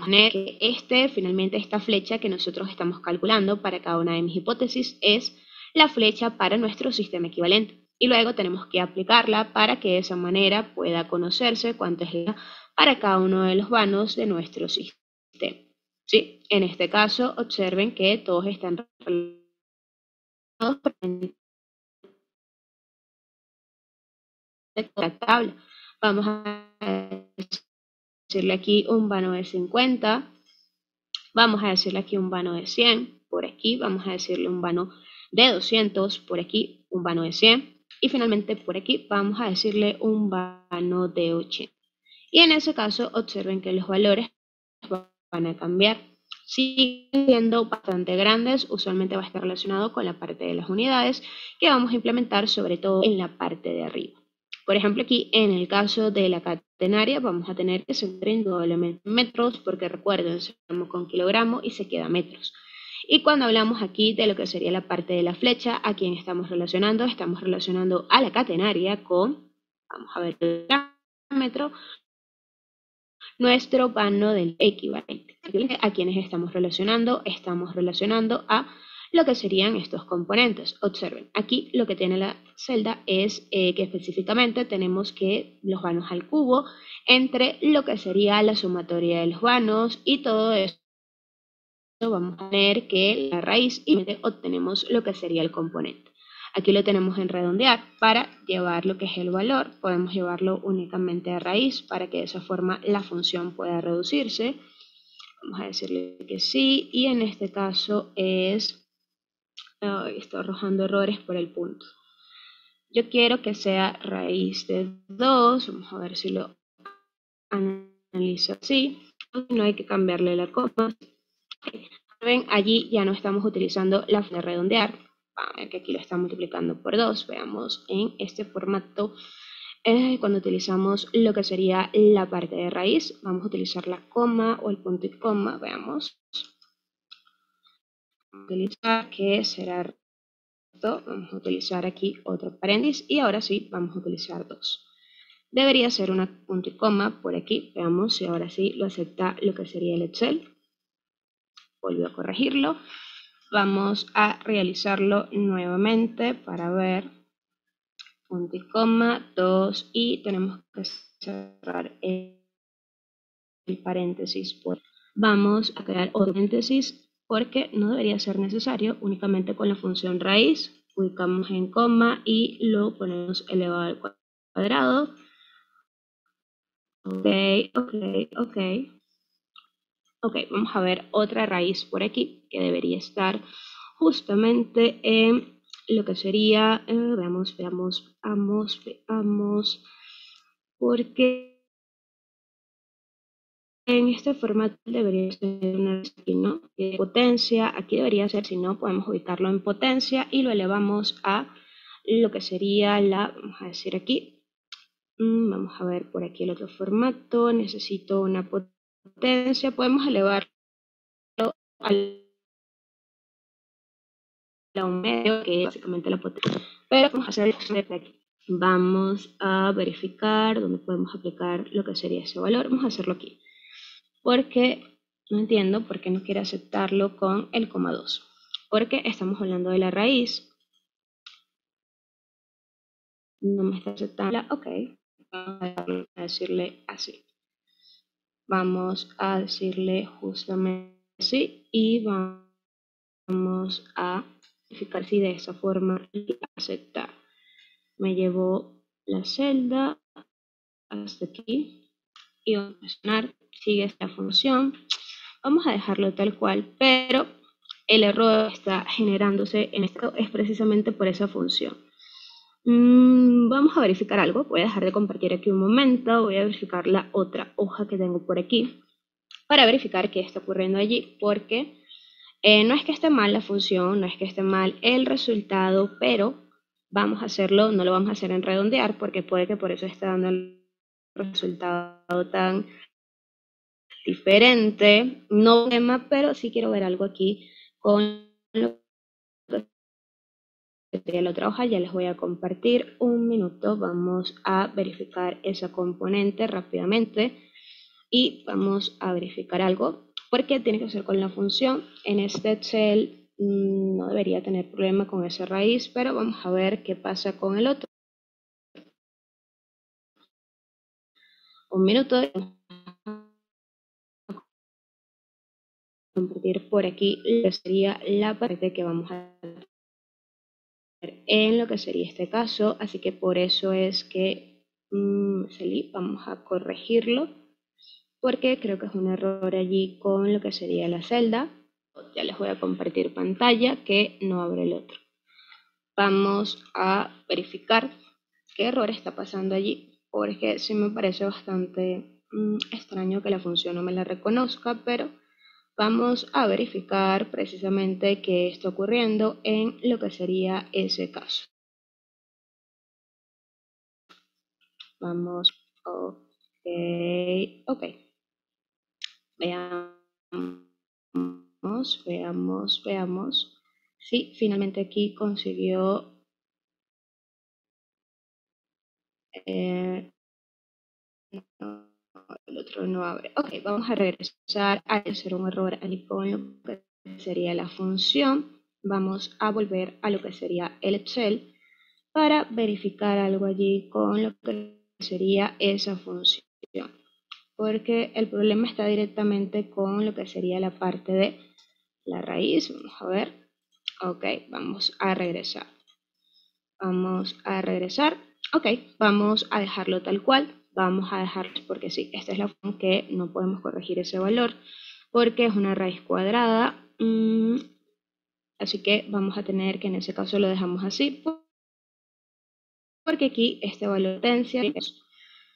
Que finalmente esta flecha que nosotros estamos calculando para cada una de mis hipótesis es la flecha para nuestro sistema equivalente. Y luego tenemos que aplicarla para que de esa manera pueda conocerse cuánto es la para cada uno de los vanos de nuestro sistema. ¿Sí? En este caso, observen que todos están relacionados por la tabla. Vamos a decirle aquí un vano de 50, vamos a decirle aquí un vano de 100, por aquí vamos a decirle un vano de 200, por aquí un vano de 100, y finalmente por aquí vamos a decirle un vano de 80. Y en ese caso observen que los valores van a cambiar. Siguen siendo bastante grandes, usualmente va a estar relacionado con la parte de las unidades que vamos a implementar sobre todo en la parte de arriba. Por ejemplo, aquí en el caso de la catenaria vamos a tener que centrar indudablemente en metros, porque recuerden, estamos con kilogramos y se queda metros. Y cuando hablamos aquí de lo que sería la parte de la flecha, ¿a quién estamos relacionando? Estamos relacionando a la catenaria con, vamos a ver, el parámetro, nuestro vano del equivalente. ¿A quienes estamos relacionando? Estamos relacionando a lo que serían estos componentes. Observen, aquí lo que tiene la celda es que específicamente tenemos que los vanos al cubo entre lo que sería la sumatoria de los vanos y todo eso vamos a tener que la raíz y obtenemos lo que sería el componente. Aquí lo tenemos en redondear. Para llevar lo que es el valor, podemos llevarlo únicamente a raíz para que de esa forma la función pueda reducirse. Vamos a decirle que sí, y en este caso está arrojando errores por el punto. Yo quiero que sea raíz de 2, vamos a ver si lo analizo así. No hay que cambiarle la coma. Ven, allí ya no estamos utilizando la de redondear. Vamos a ver que aquí lo está multiplicando por 2. Veamos en este formato cuando utilizamos lo que sería la parte de raíz, vamos a utilizar la coma o el punto y coma, veamos. Vamos a utilizar que será, vamos a utilizar aquí otro paréntesis y ahora sí vamos a utilizar dos. Debería ser una punto y coma por aquí, veamos si ahora sí lo acepta lo que sería el Excel. Volvió a corregirlo. Vamos a realizarlo nuevamente para ver. Punto y coma, 2 y tenemos que cerrar el paréntesis. Vamos a crear otro paréntesis porque no debería ser necesario, únicamente con la función raíz. Ubicamos en coma y lo ponemos elevado al cuadrado. Ok, vamos a ver otra raíz por aquí que debería estar justamente en lo que sería, veamos, porque en este formato debería ser una ¿no? Potencia, aquí debería ser, si no podemos ubicarlo en potencia y lo elevamos a lo que sería la, vamos a decir aquí, vamos a ver por aquí el otro formato, necesito una potencia, podemos elevarlo al un medio, que es básicamente la potencia, pero vamos a hacer desde aquí. Vamos a verificar dónde podemos aplicar lo que sería ese valor, vamos a hacerlo aquí, porque no entiendo por qué no quiere aceptarlo con el coma 2, porque estamos hablando de la raíz, no me está aceptando, ok, vamos a decirle así, vamos a decirle justamente así y vamos a verificar si de esa forma aceptar. Me llevo la celda hasta aquí y vamos a presionar, sigue esta función. Vamos a dejarlo tal cual, pero el error está generándose en esto es precisamente por esa función. Vamos a verificar algo, voy a dejar de compartir aquí un momento, voy a verificar la otra hoja que tengo por aquí para verificar qué está ocurriendo allí, porque no es que esté mal la función, no es que esté mal el resultado, pero vamos a hacerlo, no lo vamos a hacer en redondear porque puede que por eso esté dando el resultado tan diferente, no un tema, pero sí quiero ver algo aquí con lo que sería la otra hoja, ya les voy a compartir un minuto, vamos a verificar esa componente rápidamente y vamos a verificar algo, porque tiene que ser con la función, en este Excel no debería tener problema con esa raíz, pero vamos a ver qué pasa con el otro. Un minuto, compartir por aquí lo que sería la parte que vamos a ver en lo que sería este caso, así que por eso es que vamos a corregirlo, porque creo que es un error allí con lo que sería la celda. Ya les voy a compartir pantalla que no abre el otro. Vamos a verificar qué error está pasando allí, porque sí me parece bastante extraño que la función no me la reconozca, pero vamos a verificar precisamente qué está ocurriendo en lo que sería ese caso. Vamos, ok. Veamos. Sí, finalmente aquí consiguió no, el otro no abre. Ok, vamos a regresar a hacer un error allí con lo que sería la función. Vamos a volver a lo que sería el Excel para verificar algo allí con lo que sería esa función. Porque el problema está directamente con lo que sería la parte de la raíz. Vamos a ver. Ok, vamos a regresar. Ok, vamos a dejarlo tal cual. Vamos a dejarlo porque sí, esta es la forma que no podemos corregir ese valor porque es una raíz cuadrada. Así que vamos a tener que en ese caso lo dejamos así porque aquí este valor de potencia,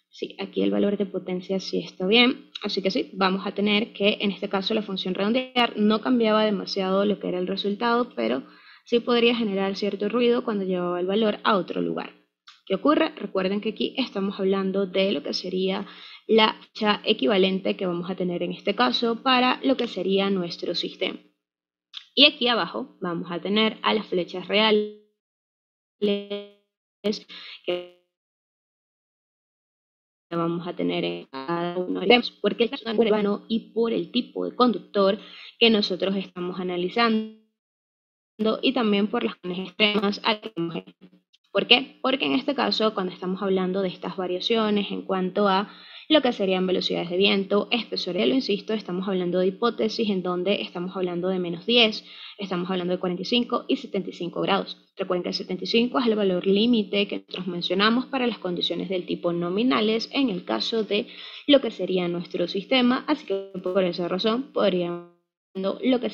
sí, aquí el valor de potencia sí está bien. Así que sí, vamos a tener que en este caso la función redondear no cambiaba demasiado lo que era el resultado, pero sí podría generar cierto ruido cuando llevaba el valor a otro lugar. ¿Qué ocurre? Recuerden que aquí estamos hablando de lo que sería la fecha equivalente que vamos a tener en este caso para lo que sería nuestro sistema. Y aquí abajo vamos a tener a las flechas reales que vamos a tener en cada uno de los, porque es urbano y por el tipo de conductor que nosotros estamos analizando y también por las condiciones extremas al que vamos a ir. ¿Por qué? Porque en este caso, cuando estamos hablando de estas variaciones en cuanto a lo que serían velocidades de viento, espesor, lo insisto, estamos hablando de hipótesis en donde estamos hablando de menos 10, estamos hablando de 45 y 75 grados. Recuerden que el 75 es el valor límite que nosotros mencionamos para las condiciones del tipo nominales en el caso de lo que sería nuestro sistema, así que por esa razón podríamos lo que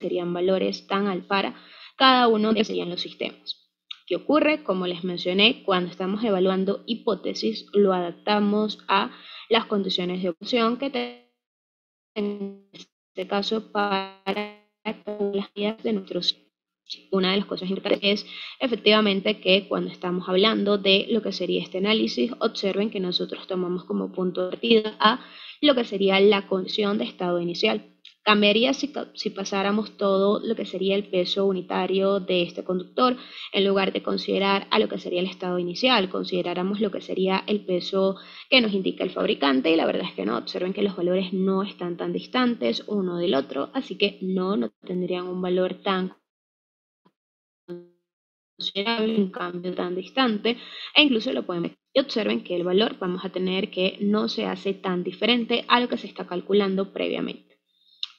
serían valores tan al para cada uno de serían los sistemas. ¿Qué ocurre? Como les mencioné, cuando estamos evaluando hipótesis, lo adaptamos a las condiciones de opción que tenemos en este caso para las guías de nuestros sistemas. Una de las cosas importantes es efectivamente que cuando estamos hablando de lo que sería este análisis, observen que nosotros tomamos como punto de partida a lo que sería la condición de estado inicial. Cambiaría si pasáramos todo lo que sería el peso unitario de este conductor, en lugar de considerar a lo que sería el estado inicial, consideráramos lo que sería el peso que nos indica el fabricante, y la verdad es que no, observen que los valores no están tan distantes uno del otro, así que no tendrían un valor tan considerable, un cambio tan distante, e incluso lo pueden ver. Y observen que el valor vamos a tener que no se hace tan diferente a lo que se está calculando previamente.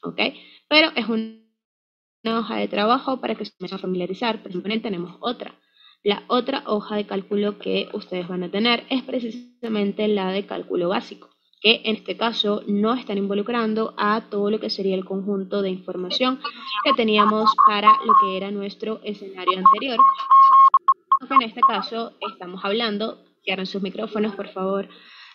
¿Ok? Pero es una hoja de trabajo para que se empiecen a familiarizar. Por ejemplo, tenemos otra. La otra hoja de cálculo que ustedes van a tener es precisamente la de cálculo básico, que en este caso no están involucrando a todo lo que sería el conjunto de información que teníamos para lo que era nuestro escenario anterior. Aunque en este caso estamos hablando, cierren sus micrófonos por favor,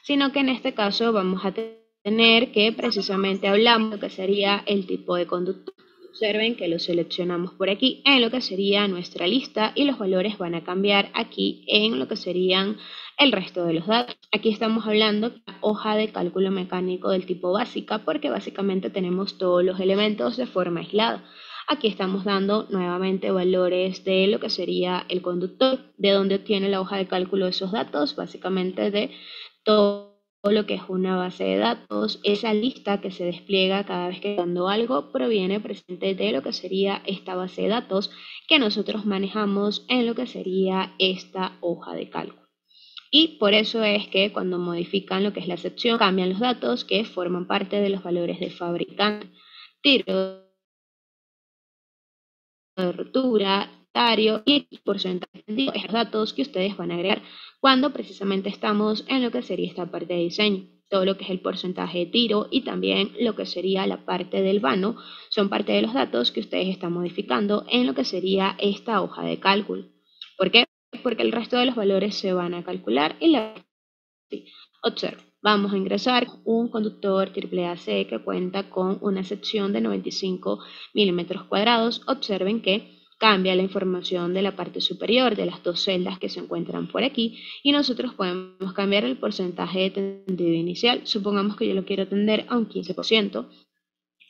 sino que en este caso vamos a tener que precisamente hablamos de lo que sería el tipo de conductor. Observen que lo seleccionamos por aquí en lo que sería nuestra lista y los valores van a cambiar aquí en lo que serían el resto de los datos. Aquí estamos hablando de la hoja de cálculo mecánico del tipo básica porque básicamente tenemos todos los elementos de forma aislada. Aquí estamos dando nuevamente valores de lo que sería el conductor, de donde obtiene la hoja de cálculo de esos datos, básicamente de todo lo que es una base de datos, esa lista que se despliega cada vez que cuando algo proviene presente de lo que sería esta base de datos que nosotros manejamos en lo que sería esta hoja de cálculo. Y por eso es que cuando modifican lo que es la sección, cambian los datos que forman parte de los valores de fabricante. Tiro de rotura, tario y porcentaje. Estos datos que ustedes van a agregar cuando precisamente estamos en lo que sería esta parte de diseño. Todo lo que es el porcentaje de tiro y también lo que sería la parte del vano son parte de los datos que ustedes están modificando en lo que sería esta hoja de cálculo. ¿Por qué? Porque el resto de los valores se van a calcular y la... Observen. Vamos a ingresar un conductor AAAC que cuenta con una sección de 95 milímetros cuadrados. Observen que cambia la información de la parte superior de las dos celdas que se encuentran por aquí y nosotros podemos cambiar el porcentaje de tendido inicial. Supongamos que yo lo quiero tender a un 15%.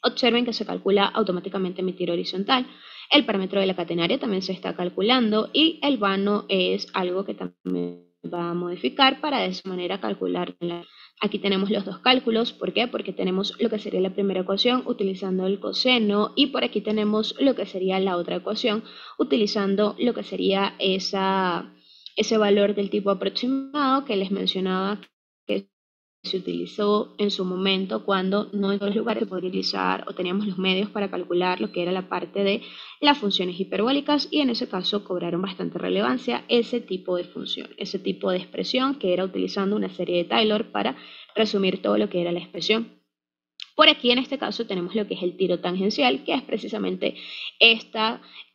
Observen que se calcula automáticamente mi tiro horizontal. El parámetro de la catenaria también se está calculando y el vano es algo que también va a modificar para de esa manera calcular. Aquí tenemos los dos cálculos. ¿Por qué? Porque tenemos lo que sería la primera ecuación utilizando el coseno y por aquí tenemos lo que sería la otra ecuación utilizando lo que sería ese valor del tipo aproximado que les mencionaba que se utilizó en su momento cuando no en todos los lugares se podía utilizar o teníamos los medios para calcular lo que era la parte de las funciones hiperbólicas y en ese caso cobraron bastante relevancia ese tipo de función, ese tipo de expresión que era utilizando una serie de Taylor para resumir todo lo que era la expresión. Por aquí en este caso tenemos lo que es el tiro tangencial, que es precisamente este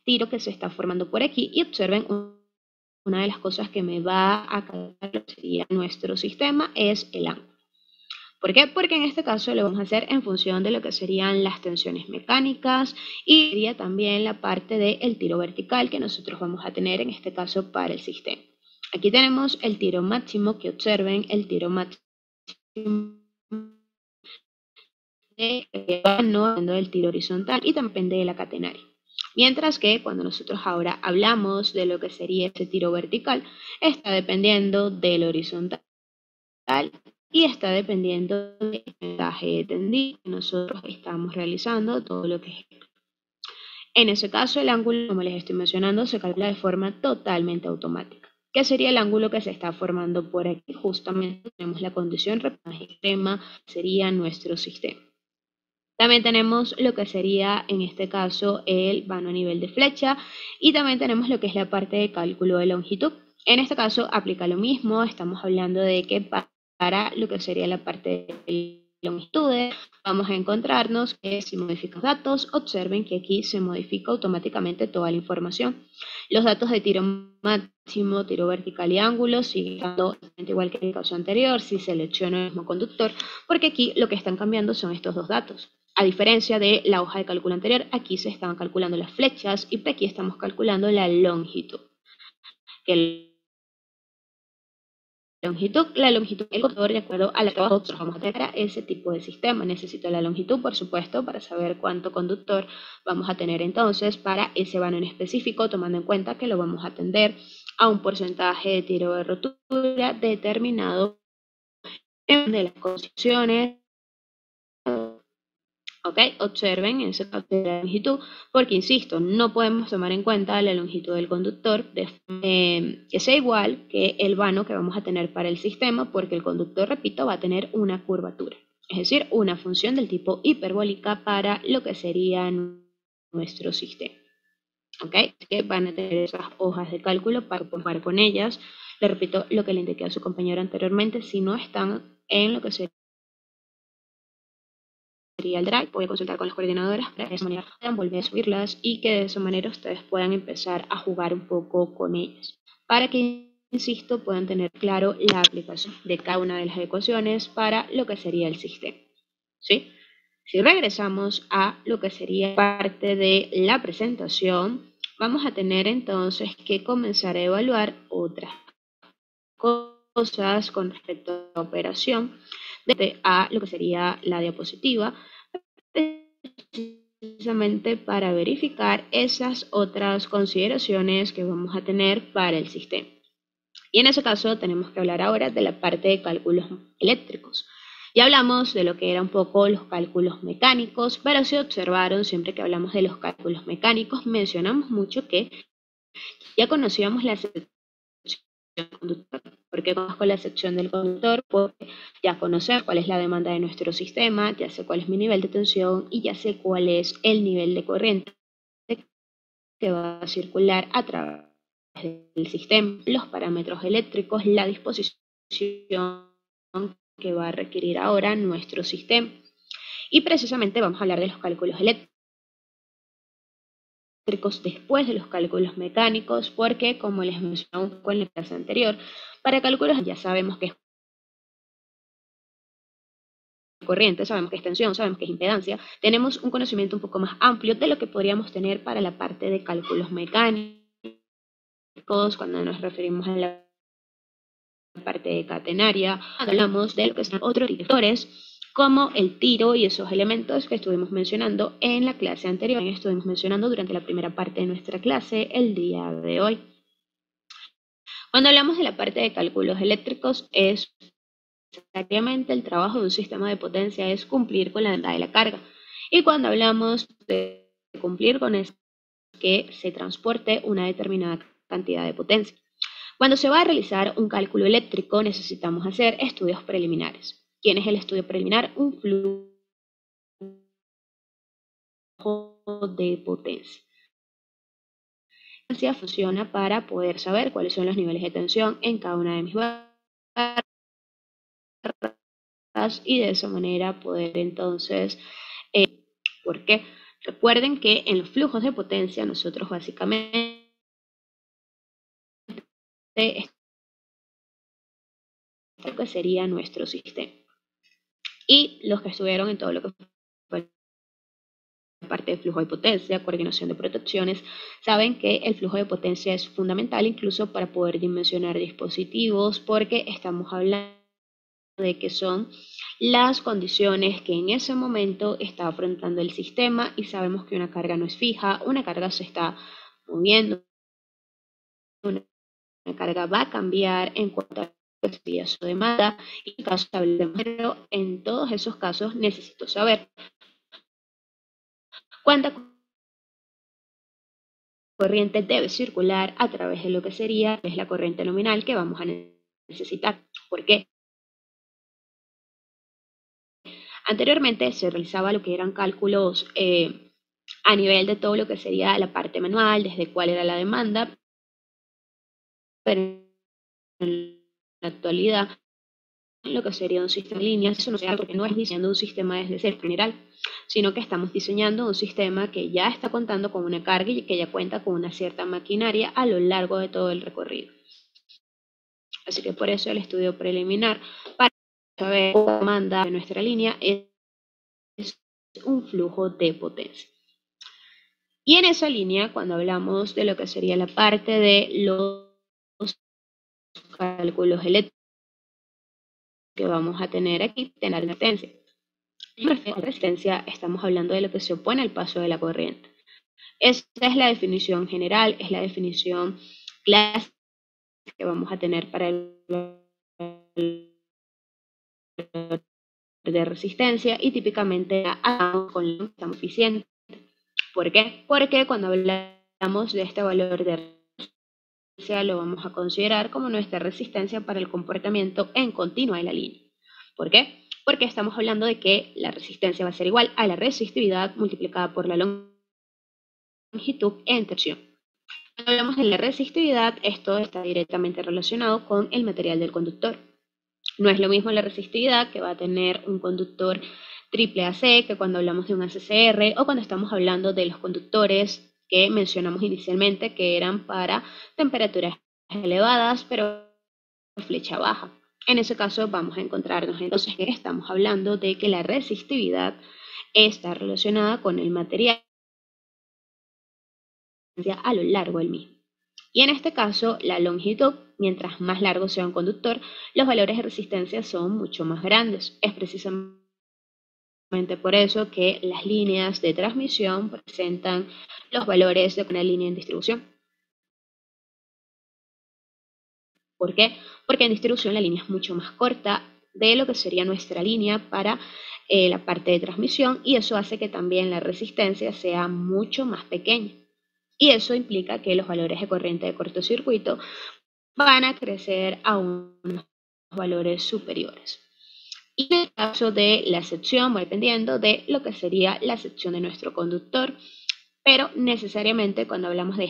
tiro que se está formando por aquí y observen una de las cosas que me va a calcular sería nuestro sistema es el ángulo. ¿Por qué? Porque en este caso lo vamos a hacer en función de lo que serían las tensiones mecánicas y sería también la parte del tiro vertical que nosotros vamos a tener en este caso para el sistema. Aquí tenemos el tiro máximo, que observen el tiro máximo del tiro horizontal y también de la catenaria. Mientras que cuando nosotros ahora hablamos de lo que sería ese tiro vertical, está dependiendo del horizontal y está dependiendo del porcentaje de tendido que nosotros estamos realizando todo lo que es. En ese caso, el ángulo, como les estoy mencionando, se calcula de forma totalmente automática. ¿Qué sería el ángulo que se está formando por aquí? Justamente tenemos la condición más extrema, sería nuestro sistema. También tenemos lo que sería, en este caso, el vano a nivel de flecha y también tenemos lo que es la parte de cálculo de longitud. En este caso aplica lo mismo, estamos hablando de que para lo que sería la parte de longitudes, vamos a encontrarnos que si modificamos datos, observen que aquí se modifica automáticamente toda la información. Los datos de tiro máximo, tiro vertical y ángulo siguen estando igual que en el caso anterior, si selecciono el mismo conductor, porque aquí lo que están cambiando son estos dos datos. A diferencia de la hoja de cálculo anterior, aquí se están calculando las flechas y aquí estamos calculando la longitud. La longitud del conductor, de acuerdo a la que nosotros vamos a tener para ese tipo de sistema. Necesito la longitud, por supuesto, para saber cuánto conductor vamos a tener entonces para ese vano en específico, tomando en cuenta que lo vamos a atender a un porcentaje de tiro de rotura determinado en de las condiciones. ¿Ok? Observen en ese caso de la longitud, porque insisto, no podemos tomar en cuenta la longitud del conductor que sea igual que el vano que vamos a tener para el sistema, porque el conductor, repito, va a tener una curvatura, es decir, una función del tipo hiperbólica para lo que sería nuestro sistema. ¿Ok? Así que van a tener esas hojas de cálculo para comparar con ellas. Le repito lo que le indiqué a su compañero anteriormente, si no están en lo que sería el Drive, voy a consultar con las coordinadoras para que de esa manera puedan volver a subirlas y que de esa manera ustedes puedan empezar a jugar un poco con ellas, para que, insisto, puedan tener claro la aplicación de cada una de las ecuaciones para lo que sería el sistema. ¿Sí? Si regresamos a lo que sería parte de la presentación, vamos a tener entonces que comenzar a evaluar otras cosas con respecto a la operación, desde a lo que sería la diapositiva, precisamente para verificar esas otras consideraciones que vamos a tener para el sistema. Y en ese caso tenemos que hablar ahora de la parte de cálculos eléctricos. Ya hablamos de lo que eran un poco los cálculos mecánicos, pero si observaron, siempre que hablamos de los cálculos mecánicos, mencionamos mucho que ya conocíamos la sección del conductor. ¿Por qué conozco la sección del conductor? Porque ya conocemos cuál es la demanda de nuestro sistema, ya sé cuál es mi nivel de tensión y ya sé cuál es el nivel de corriente que va a circular a través del sistema, los parámetros eléctricos, la disposición que va a requerir ahora nuestro sistema. Y precisamente vamos a hablar de los cálculos eléctricos después de los cálculos mecánicos, porque como les mencioné un poco en la clase anterior, para cálculos ya sabemos que es corriente, sabemos que es tensión, sabemos que es impedancia, tenemos un conocimiento un poco más amplio de lo que podríamos tener para la parte de cálculos mecánicos, cuando nos referimos a la parte de catenaria, hablamos de lo que son otros directores, como el tiro y esos elementos que estuvimos mencionando en la clase anterior, estuvimos mencionando durante la primera parte de nuestra clase el día de hoy. Cuando hablamos de la parte de cálculos eléctricos, es necesariamente el trabajo de un sistema de potencia es cumplir con la demanda de la carga. Y cuando hablamos de cumplir con eso, que se transporte una determinada cantidad de potencia. Cuando se va a realizar un cálculo eléctrico, necesitamos hacer estudios preliminares. ¿Quién es el estudio preliminar? Un flujo de potencia. La potencia funciona para poder saber cuáles son los niveles de tensión en cada una de mis barras y de esa manera poder entonces, ¿por qué? Recuerden que en los flujos de potencia nosotros básicamente lo que sería nuestro sistema. Y los que estuvieron en todo lo que fue la parte de flujo de potencia, coordinación de protecciones, saben que el flujo de potencia es fundamental incluso para poder dimensionar dispositivos, porque estamos hablando de que son las condiciones que en ese momento está afrontando el sistema, y sabemos que una carga no es fija, una carga se está moviendo, una carga va a cambiar en cuanto a su demanda y caso de, pero en todos esos casos necesito saber cuánta corriente debe circular a través de lo que sería es la corriente nominal que vamos a necesitar. ¿Por qué? Anteriormente se realizaba lo que eran cálculos a nivel de todo lo que sería la parte manual, desde cuál era la demanda, pero en la actualidad lo que sería un sistema de líneas, eso no se da porque no es diseñando un sistema desde cero general, sino que estamos diseñando un sistema que ya está contando con una carga y que ya cuenta con una cierta maquinaria a lo largo de todo el recorrido. Así que por eso el estudio preliminar para saber la demanda de nuestra línea es un flujo de potencia. Y en esa línea, cuando hablamos de lo que sería la parte de los cálculos eléctricos que vamos a tener aquí, tener resistencia. En resistencia estamos hablando de lo que se opone al paso de la corriente. Esta es la definición general, es la definición clásica que vamos a tener para el de resistencia, y típicamente con lo que estamos eficiente. ¿Por qué? Porque cuando hablamos de este valor de resistencia lo vamos a considerar como nuestra resistencia para el comportamiento en continua de la línea. ¿Por qué? Porque estamos hablando de que la resistencia va a ser igual a la resistividad multiplicada por la longitud en tensión. Cuando hablamos de la resistividad, esto está directamente relacionado con el material del conductor. No es lo mismo la resistividad que va a tener un conductor AAA que cuando hablamos de un ACCR, o cuando estamos hablando de los conductores que mencionamos inicialmente que eran para temperaturas elevadas pero flecha baja. En ese caso vamos a encontrarnos entonces que estamos hablando de que la resistividad está relacionada con el material a lo largo del mismo. Y en este caso, la longitud, mientras más largo sea un conductor, los valores de resistencia son mucho más grandes. Es precisamente por eso que las líneas de transmisión presentan los valores de una línea en distribución. ¿Por qué? Porque en distribución la línea es mucho más corta de lo que sería nuestra línea para la parte de transmisión, y eso hace que también la resistencia sea mucho más pequeña. Y eso implica que los valores de corriente de cortocircuito van a crecer a unos valores superiores. Y en el caso de la sección, va dependiendo de lo que sería la sección de nuestro conductor, pero necesariamente cuando hablamos de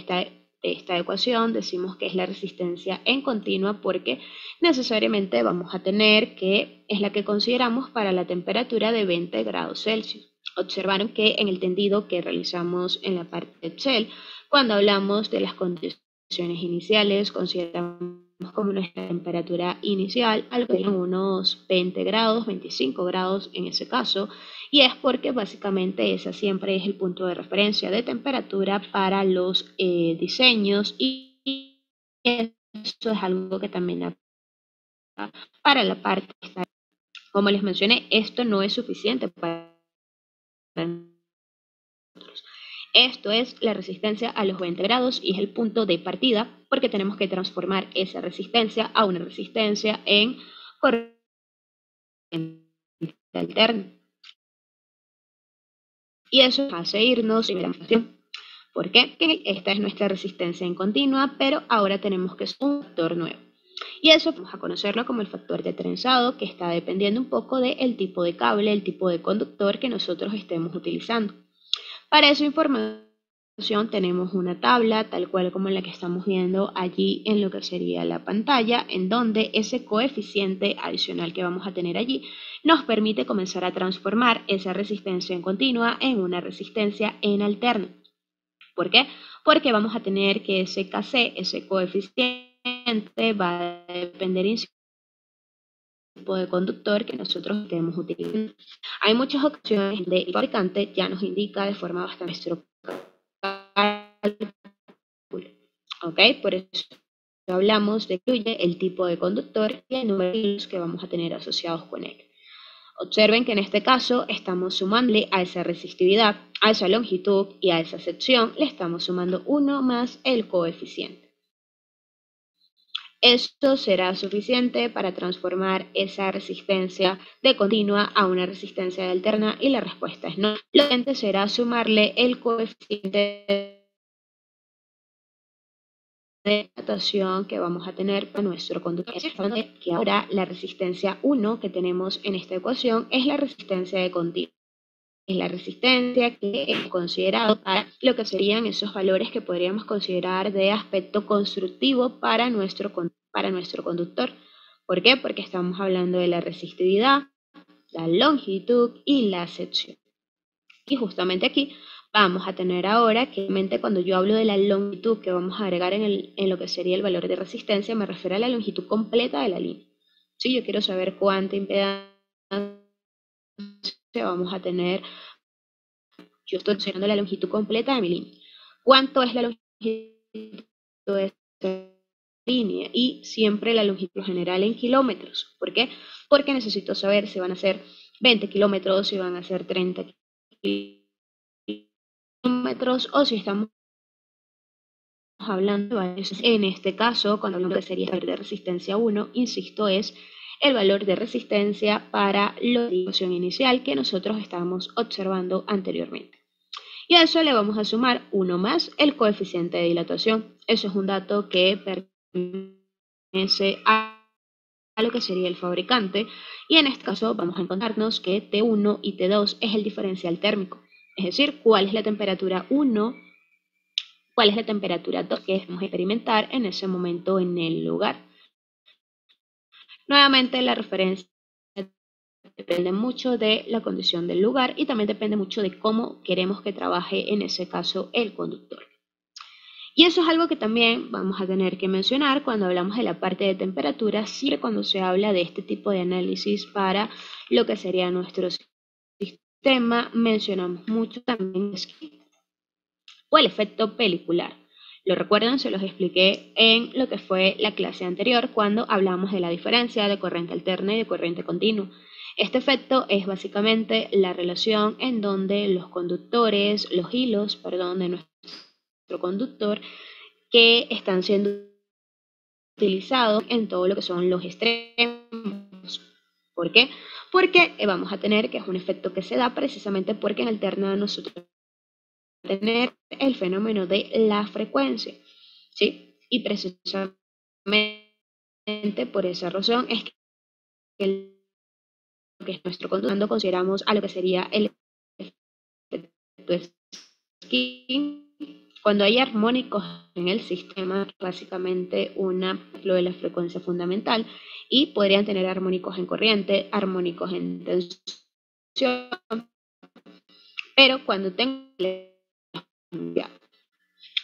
esta ecuación decimos que es la resistencia en continua, porque necesariamente vamos a tener que es la que consideramos para la temperatura de 20 grados Celsius. Observaron que en el tendido que realizamos en la parte de Excel, cuando hablamos de las condiciones iniciales, consideramos como nuestra temperatura inicial algo de unos 20 grados, 25 grados en ese caso, y es porque básicamente ese siempre es el punto de referencia de temperatura para los diseños, y eso es algo que también para la parte, como les mencioné, esto no es suficiente para nosotros. Esto es la resistencia a los 20 grados y es el punto de partida, porque tenemos que transformar esa resistencia a una resistencia en corriente alterna. Y eso hace irnos a la demostración. ¿Por qué? Que esta es nuestra resistencia en continua, pero ahora tenemos que es un factor nuevo. Y eso vamos a conocerlo como el factor de trenzado, que está dependiendo un poco del tipo de cable, el tipo de conductor que nosotros estemos utilizando. Para esa información tenemos una tabla tal cual como la que estamos viendo allí en lo que sería la pantalla, en donde ese coeficiente adicional que vamos a tener allí nos permite comenzar a transformar esa resistencia en continua en una resistencia en alterna. ¿Por qué? Porque vamos a tener que ese KC, ese coeficiente, va a depender tipo de conductor que nosotros estemos utilizando. Hay muchas ocasiones donde el fabricante ya nos indica de forma bastante cálculo, ¿ok? Por eso hablamos de que incluye el tipo de conductor y el número de hilos que vamos a tener asociados con él. Observen que en este caso estamos sumándole a esa resistividad, a esa longitud y a esa sección, le estamos sumando 1 más el coeficiente. Esto será suficiente para transformar esa resistencia de continua a una resistencia de alterna y la respuesta es no. Lo siguiente será sumarle el coeficiente de dilatación que vamos a tener para nuestro conductor. Es decir, que ahora la resistencia 1 que tenemos en esta ecuación es la resistencia de continua. Es la resistencia que hemos considerado para lo que serían esos valores que podríamos considerar de aspecto constructivo para nuestro conductor. ¿Por qué? Porque estamos hablando de la resistividad, la longitud y la sección. Y justamente aquí vamos a tener ahora que cuando yo hablo de la longitud que vamos a agregar en lo que sería el valor de resistencia, me refiero a la longitud completa de la línea. Si yo quiero saber cuánta impedancia vamos a tener, yo estoy considerando la longitud completa de mi línea. ¿Cuánto es la longitud de esta línea? Y siempre la longitud general en kilómetros. ¿Por qué? Porque necesito saber si van a ser 20 kilómetros, si van a ser 30 kilómetros o si estamos hablando en este caso, cuando hablamos de serie de resistencia 1, insisto, es el valor de resistencia para la ecuación inicial que nosotros estábamos observando anteriormente. Y a eso le vamos a sumar 1 más el coeficiente de dilatación. Eso es un dato que pertenece a lo que sería el fabricante. Y en este caso vamos a encontrarnos que T1 y T2 es el diferencial térmico. Es decir, cuál es la temperatura 1, cuál es la temperatura 2 que vamos a experimentar en ese momento en el lugar. Nuevamente la referencia depende mucho de la condición del lugar y también depende mucho de cómo queremos que trabaje en ese caso el conductor. Y eso es algo que también vamos a tener que mencionar cuando hablamos de la parte de temperatura, siempre cuando se habla de este tipo de análisis para lo que sería nuestro sistema, mencionamos mucho también o el efecto pelicular. ¿Lo recuerdan? Se los expliqué en lo que fue la clase anterior cuando hablamos de la diferencia de corriente alterna y de corriente continua. Este efecto es básicamente la relación en donde los conductores, los hilos, perdón, de nuestro conductor que están siendo utilizados en todo lo que son los extremos. ¿Por qué? Porque vamos a tener que es un efecto que se da precisamente porque en alterna nosotros tener el fenómeno de la frecuencia, ¿sí? Y precisamente por esa razón es que lo que es nuestro conducto consideramos a lo que sería el efecto Skin. Cuando hay armónicos en el sistema, básicamente lo de la frecuencia fundamental, y podrían tener armónicos en corriente, armónicos en tensión, pero cuando tengo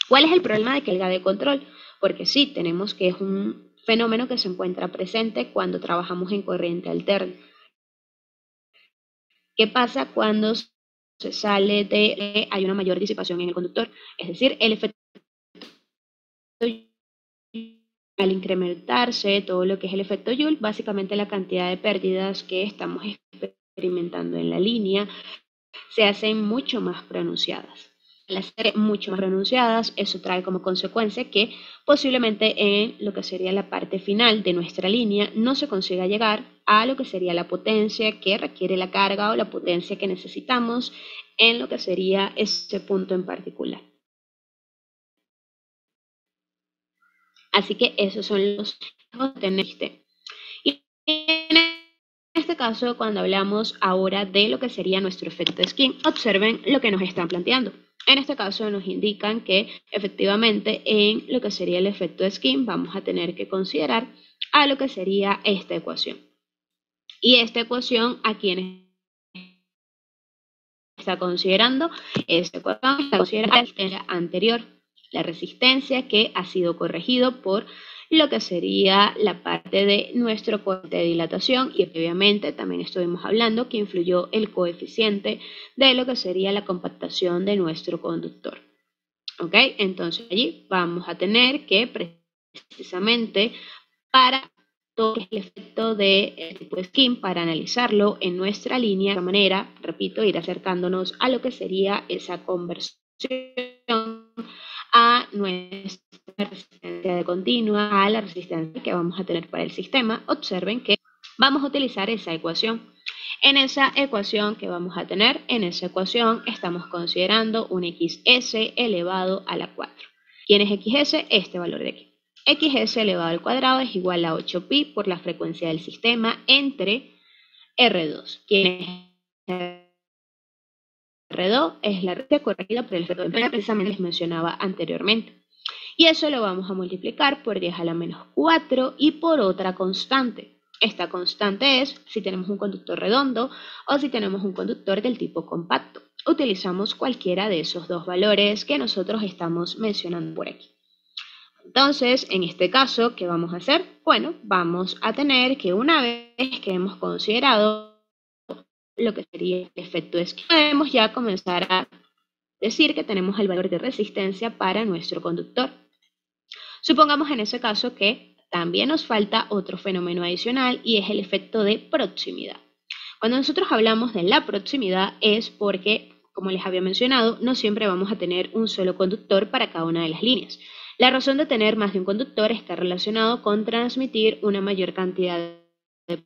¿cuál es el problema de que salga de control? Porque sí, tenemos que es un fenómeno que se encuentra presente cuando trabajamos en corriente alterna. ¿Qué pasa cuando se sale de hay una mayor disipación en el conductor? Es decir, el efecto al incrementarse todo lo que es el efecto Joule, básicamente la cantidad de pérdidas que estamos experimentando en la línea se hacen mucho más pronunciadas. Al ser mucho más pronunciadas, eso trae como consecuencia que posiblemente en lo que sería la parte final de nuestra línea no se consiga llegar a lo que sería la potencia que requiere la carga o la potencia que necesitamos en lo que sería ese punto en particular. Así que esos son los que y en este caso, cuando hablamos ahora de lo que sería nuestro efecto skin, observen lo que nos están planteando. En este caso nos indican que efectivamente en lo que sería el efecto skin vamos a tener que considerar a lo que sería esta ecuación. Y esta ecuación a quienes está considerando, esta ecuación está considerando la anterior, la resistencia que ha sido corregido por lo que sería la parte de nuestro coeficiente de dilatación, y obviamente también estuvimos hablando que influyó el coeficiente de lo que sería la compactación de nuestro conductor. ¿Ok? Entonces allí vamos a tener que precisamente para todo el efecto de tipo de skin, para analizarlo en nuestra línea, de esta manera, repito, ir acercándonos a lo que sería esa conversión a nuestra resistencia de continua, a la resistencia que vamos a tener para el sistema. Observen que vamos a utilizar esa ecuación. En esa ecuación que vamos a tener, en esa ecuación estamos considerando un XS elevado a la 4. ¿Quién es XS? Este valor de aquí. XS elevado al cuadrado es igual a 8pi por la frecuencia del sistema entre R2. ¿Quién es R2? Es la red corregida por el efecto de Doppler, precisamente les mencionaba anteriormente. Y eso lo vamos a multiplicar por 10 a la menos 4 y por otra constante. Esta constante es si tenemos un conductor redondo o si tenemos un conductor del tipo compacto. Utilizamos cualquiera de esos dos valores que nosotros estamos mencionando por aquí. Entonces, en este caso, ¿qué vamos a hacer? Bueno, vamos a tener que una vez que hemos considerado lo que sería el efecto de esquí, podemos ya comenzar a decir que tenemos el valor de resistencia para nuestro conductor. Supongamos en ese caso que también nos falta otro fenómeno adicional y es el efecto de proximidad. Cuando nosotros hablamos de la proximidad es porque, como les había mencionado, no siempre vamos a tener un solo conductor para cada una de las líneas. La razón de tener más de un conductor está relacionado con transmitir una mayor cantidad de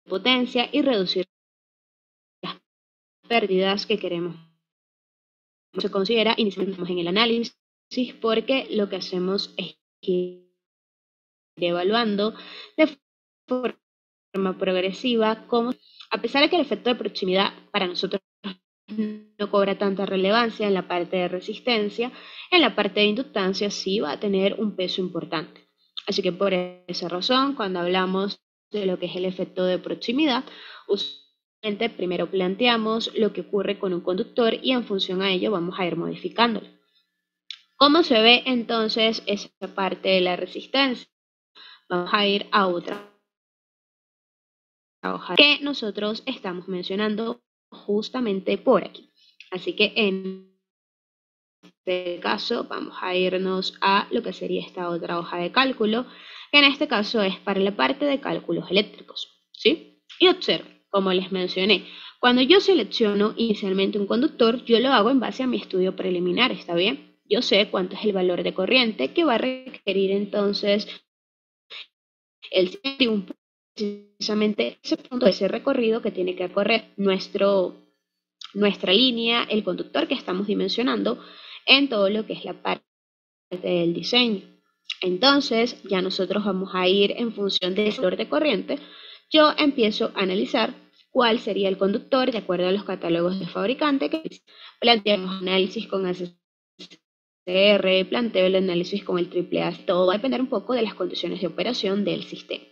potencia y reducir las pérdidas que queremos. Se considera inicialmente en el análisis porque lo que hacemos es ir evaluando de forma progresiva cómo, a pesar de que el efecto de proximidad para nosotros no cobra tanta relevancia en la parte de resistencia, en la parte de inductancia sí va a tener un peso importante. Así que por esa razón, cuando hablamos de lo que es el efecto de proximidad, usualmente primero planteamos lo que ocurre con un conductor y en función a ello vamos a ir modificándolo. ¿Cómo se ve entonces esa parte de la resistencia? Vamos a ir a otra hoja que nosotros estamos mencionando justamente por aquí. Así que en este caso vamos a irnos a lo que sería esta otra hoja de cálculo, que en este caso es para la parte de cálculos eléctricos, ¿sí? Y observen, como les mencioné, cuando yo selecciono inicialmente un conductor, yo lo hago en base a mi estudio preliminar, ¿está bien? Yo sé cuánto es el valor de corriente que va a requerir entonces el sistema, precisamente ese punto, ese recorrido que tiene que recorrer nuestra línea, el conductor que estamos dimensionando en todo lo que es la parte del diseño. Entonces, ya nosotros vamos a ir en función del valor de corriente. Yo empiezo a analizar cuál sería el conductor de acuerdo a los catálogos de fabricante, que planteamos análisis con ACCR, planteo el análisis con el AAA. Todo va a depender un poco de las condiciones de operación del sistema.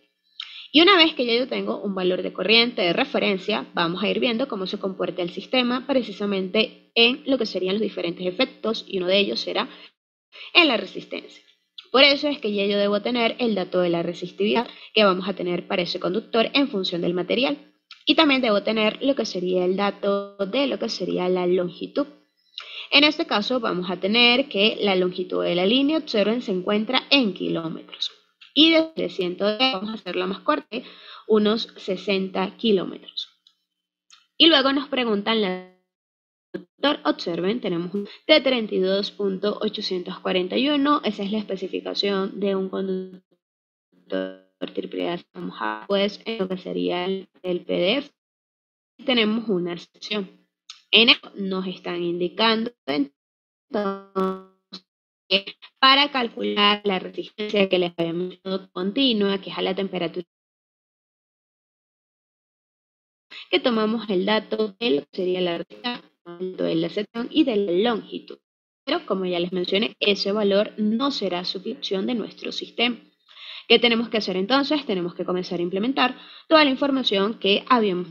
Y una vez que ya yo tengo un valor de corriente de referencia, vamos a ir viendo cómo se comporta el sistema precisamente en lo que serían los diferentes efectos, y uno de ellos será en la resistencia. Por eso es que ya yo debo tener el dato de la resistividad que vamos a tener para ese conductor en función del material. Y también debo tener lo que sería el dato de lo que sería la longitud. En este caso vamos a tener que la longitud de la línea, observen, se encuentra en kilómetros. Y desde 110 vamos a hacerla más corta, unos 60 kilómetros. Y luego nos preguntan la doctor, observen, tenemos un de 32.841, esa es la especificación de un conductor AAA. Vamos a, pues, en lo que sería el PDF, tenemos una sección. En esto nos están indicando entonces para calcular la resistencia que les habíamos mencionado continua, que es a la temperatura, que tomamos el dato de lo que sería la resistencia, de la sección y de la longitud. Pero como ya les mencioné, ese valor no será sustitución de nuestro sistema. ¿Qué tenemos que hacer entonces? Tenemos que comenzar a implementar toda la información que habíamos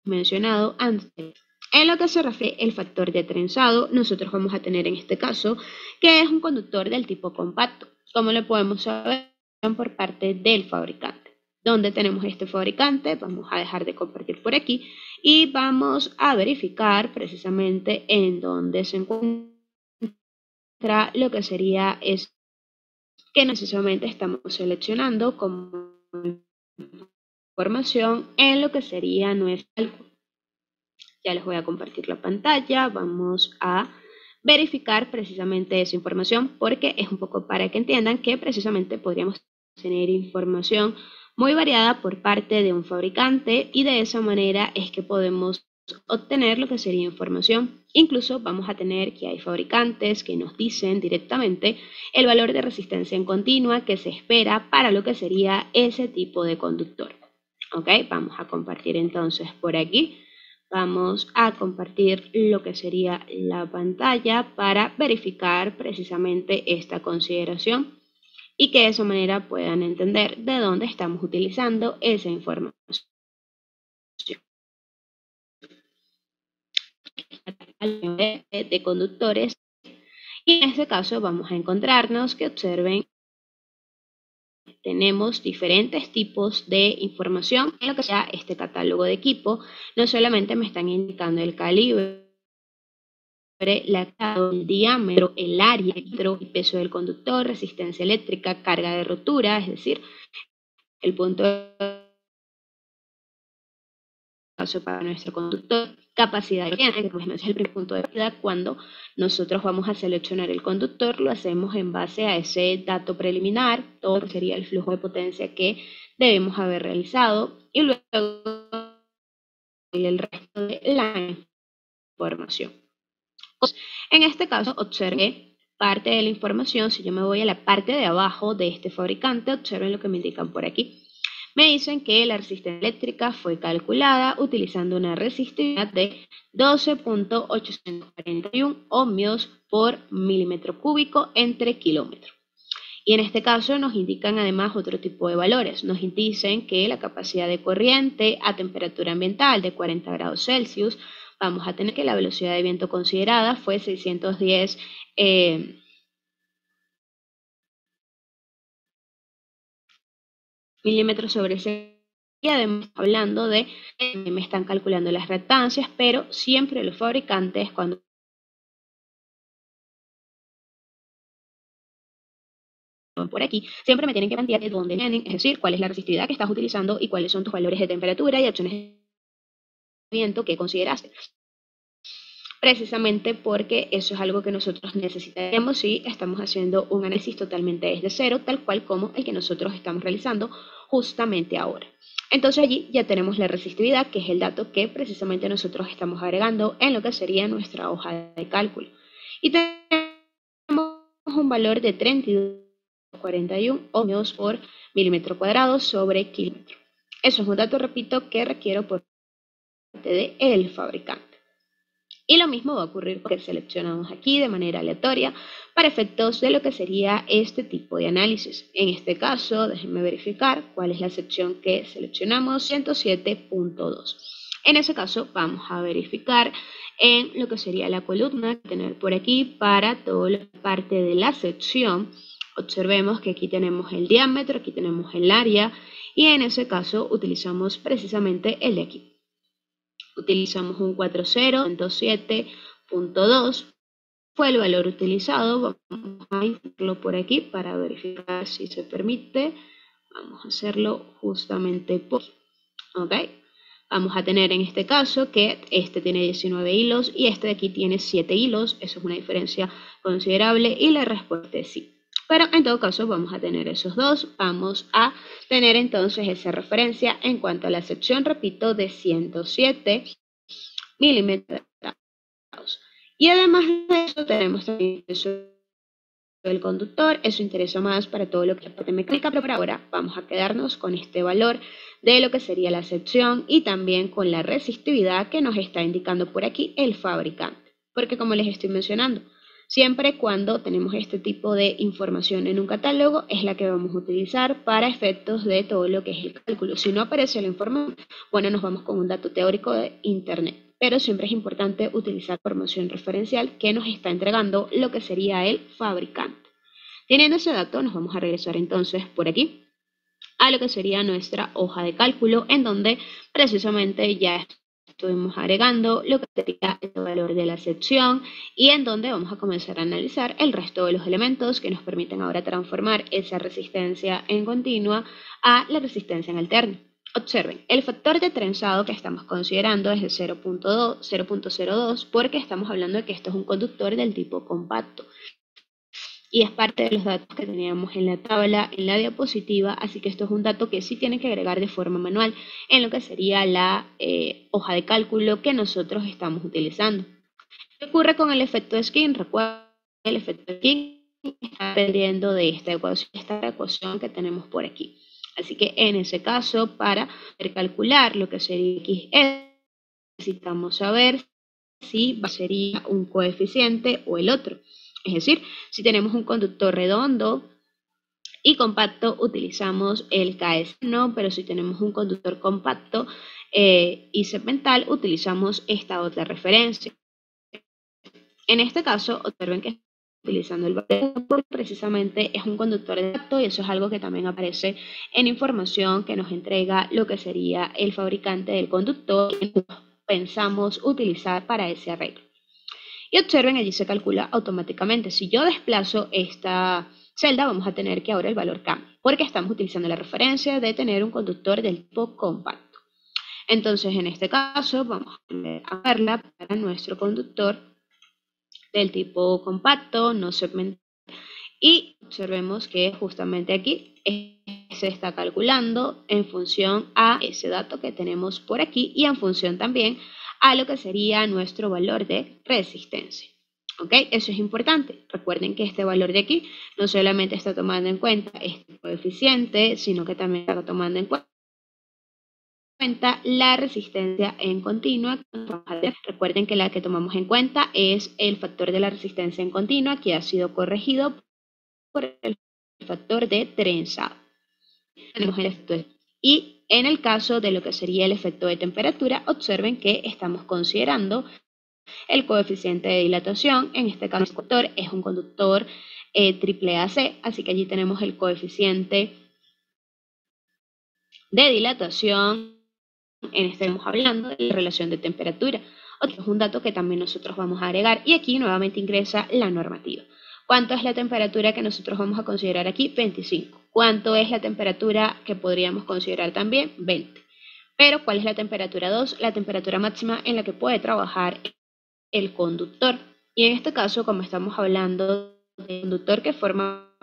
mencionado antes. En lo que se refiere al factor de trenzado, nosotros vamos a tener en este caso que es un conductor del tipo compacto. ¿Cómo lo podemos saber? Por parte del fabricante. ¿Dónde tenemos este fabricante? Vamos a dejar de compartir por aquí y vamos a verificar precisamente en dónde se encuentra lo que sería es que necesariamente estamos seleccionando como información en lo que sería nuestro cálculo. Ya les voy a compartir la pantalla, vamos a verificar precisamente esa información porque es un poco para que entiendan que precisamente podríamos tener información muy variada por parte de un fabricante y de esa manera es que podemos obtener lo que sería información. Incluso vamos a tener que hay fabricantes que nos dicen directamente el valor de resistencia en continua que se espera para lo que sería ese tipo de conductor. Ok, vamos a compartir entonces por aquí. Vamos a compartir lo que sería la pantalla para verificar precisamente esta consideración y que de esa manera puedan entender de dónde estamos utilizando esa información. De conductores y en este caso vamos a encontrarnos que observen tenemos diferentes tipos de información en lo que sea este catálogo de equipo. No solamente me están indicando el calibre, el diámetro, el área, el peso del conductor, resistencia eléctrica, carga de rotura, es decir, el punto de paso para nuestro conductor, capacidad de corriente, que por ejemplo es el primer punto de partida. Cuando nosotros vamos a seleccionar el conductor, lo hacemos en base a ese dato preliminar, todo sería el flujo de potencia que debemos haber realizado y luego el resto de la información. En este caso, observe parte de la información. Si yo me voy a la parte de abajo de este fabricante, observen lo que me indican por aquí. Me dicen que la resistencia eléctrica fue calculada utilizando una resistividad de 12.841 ohmios por milímetro cúbico entre kilómetro. Y en este caso nos indican además otro tipo de valores. Nos dicen que la capacidad de corriente a temperatura ambiental de 40 grados Celsius, vamos a tener que la velocidad de viento considerada fue 610 milímetros sobre segundo. Y además hablando de, me están calculando las reactancias, pero siempre los fabricantes cuando por aquí, siempre me tienen que plantear de dónde vienen, es decir, cuál es la resistividad que estás utilizando y cuáles son tus valores de temperatura y acciones de viento que consideraste. Precisamente porque eso es algo que nosotros necesitaremos si estamos haciendo un análisis totalmente desde cero, tal cual como el que nosotros estamos realizando justamente ahora. Entonces allí ya tenemos la resistividad, que es el dato que precisamente nosotros estamos agregando en lo que sería nuestra hoja de cálculo. Y tenemos un valor de 32,41 ohmios por milímetro cuadrado sobre kilómetro. Eso es un dato, repito, que requiero por parte del fabricante. Y lo mismo va a ocurrir porque seleccionamos aquí de manera aleatoria para efectos de lo que sería este tipo de análisis. En este caso, déjenme verificar cuál es la sección que seleccionamos, 107.2. En ese caso, vamos a verificar en lo que sería la columna que tener por aquí para toda la parte de la sección. Observemos que aquí tenemos el diámetro, aquí tenemos el área y en ese caso utilizamos precisamente el de aquí. Utilizamos un 40.107.2, fue el valor utilizado. Vamos a incluirlo por aquí para verificar si se permite. Vamos a hacerlo justamente por aquí. ¿Ok? Vamos a tener en este caso que este tiene 19 hilos y este de aquí tiene 7 hilos. Eso es una diferencia considerable y la respuesta es sí. Pero en todo caso vamos a tener esos dos. Vamos a tener entonces esa referencia en cuanto a la sección, repito, de 107 milímetros. Y además de eso tenemos también eso del conductor. Eso interesa más para todo lo que es parte mecánica, pero por ahora vamos a quedarnos con este valor de lo que sería la sección y también con la resistividad que nos está indicando por aquí el fabricante. Porque como les estoy mencionando, siempre cuando tenemos este tipo de información en un catálogo es la que vamos a utilizar para efectos de todo lo que es el cálculo. Si no aparece la información, bueno, nos vamos con un dato teórico de internet. Pero siempre es importante utilizar información referencial que nos está entregando lo que sería el fabricante. Teniendo ese dato, nos vamos a regresar entonces por aquí a lo que sería nuestra hoja de cálculo, en donde precisamente ya estuvimos agregando lo que sería el valor de la sección y en donde vamos a comenzar a analizar el resto de los elementos que nos permiten ahora transformar esa resistencia en continua a la resistencia en alterna. Observen, el factor de trenzado que estamos considerando es de 0.02 porque estamos hablando de que esto es un conductor del tipo compacto y es parte de los datos que teníamos en la tabla, en la diapositiva, así que esto es un dato que sí tienen que agregar de forma manual en lo que sería la hoja de cálculo que nosotros estamos utilizando. ¿Qué ocurre con el efecto de Skin? Recuerda, el efecto de Skin está dependiendo de esta ecuación que tenemos por aquí. Así que en ese caso, para calcular lo que sería XS, necesitamos saber si sería un coeficiente o el otro. Es decir, si tenemos un conductor redondo y compacto, utilizamos el KS, no, pero si tenemos un conductor compacto y segmental, utilizamos esta otra referencia. En este caso, observen que utilizando el valor porque precisamente es un conductor de datos y eso es algo que también aparece en información que nos entrega lo que sería el fabricante del conductor que pensamos utilizar para ese arreglo. Y observen, allí se calcula automáticamente. Si yo desplazo esta celda, vamos a tener que ahora el valor cambie, porque estamos utilizando la referencia de tener un conductor del tipo compacto. Entonces, en este caso, vamos a verla para nuestro conductor del tipo compacto, no segmentado. Y observemos que justamente aquí se está calculando en función a ese dato que tenemos por aquí y en función también a lo que sería nuestro valor de resistencia. ¿Ok? Eso es importante. Recuerden que este valor de aquí no solamente está tomando en cuenta este coeficiente, sino que también está tomando en cuenta la resistencia en continua. Recuerden que la que tomamos en cuenta es el factor de la resistencia en continua que ha sido corregido por el factor de trenzado. Tenemos el efecto y en el caso de lo que sería el efecto de temperatura, observen que estamos considerando el coeficiente de dilatación. En este caso, el conductor es un conductor AAAC, así que allí tenemos el coeficiente de dilatación. En este estamos hablando de la relación de temperatura. Otro es un dato que también nosotros vamos a agregar y aquí nuevamente ingresa la normativa. ¿Cuánto es la temperatura que nosotros vamos a considerar aquí? 25. ¿Cuánto es la temperatura que podríamos considerar también? 20. Pero ¿cuál es la temperatura 2? La temperatura máxima en la que puede trabajar el conductor. Y en este caso, como estamos hablando de conductor que forma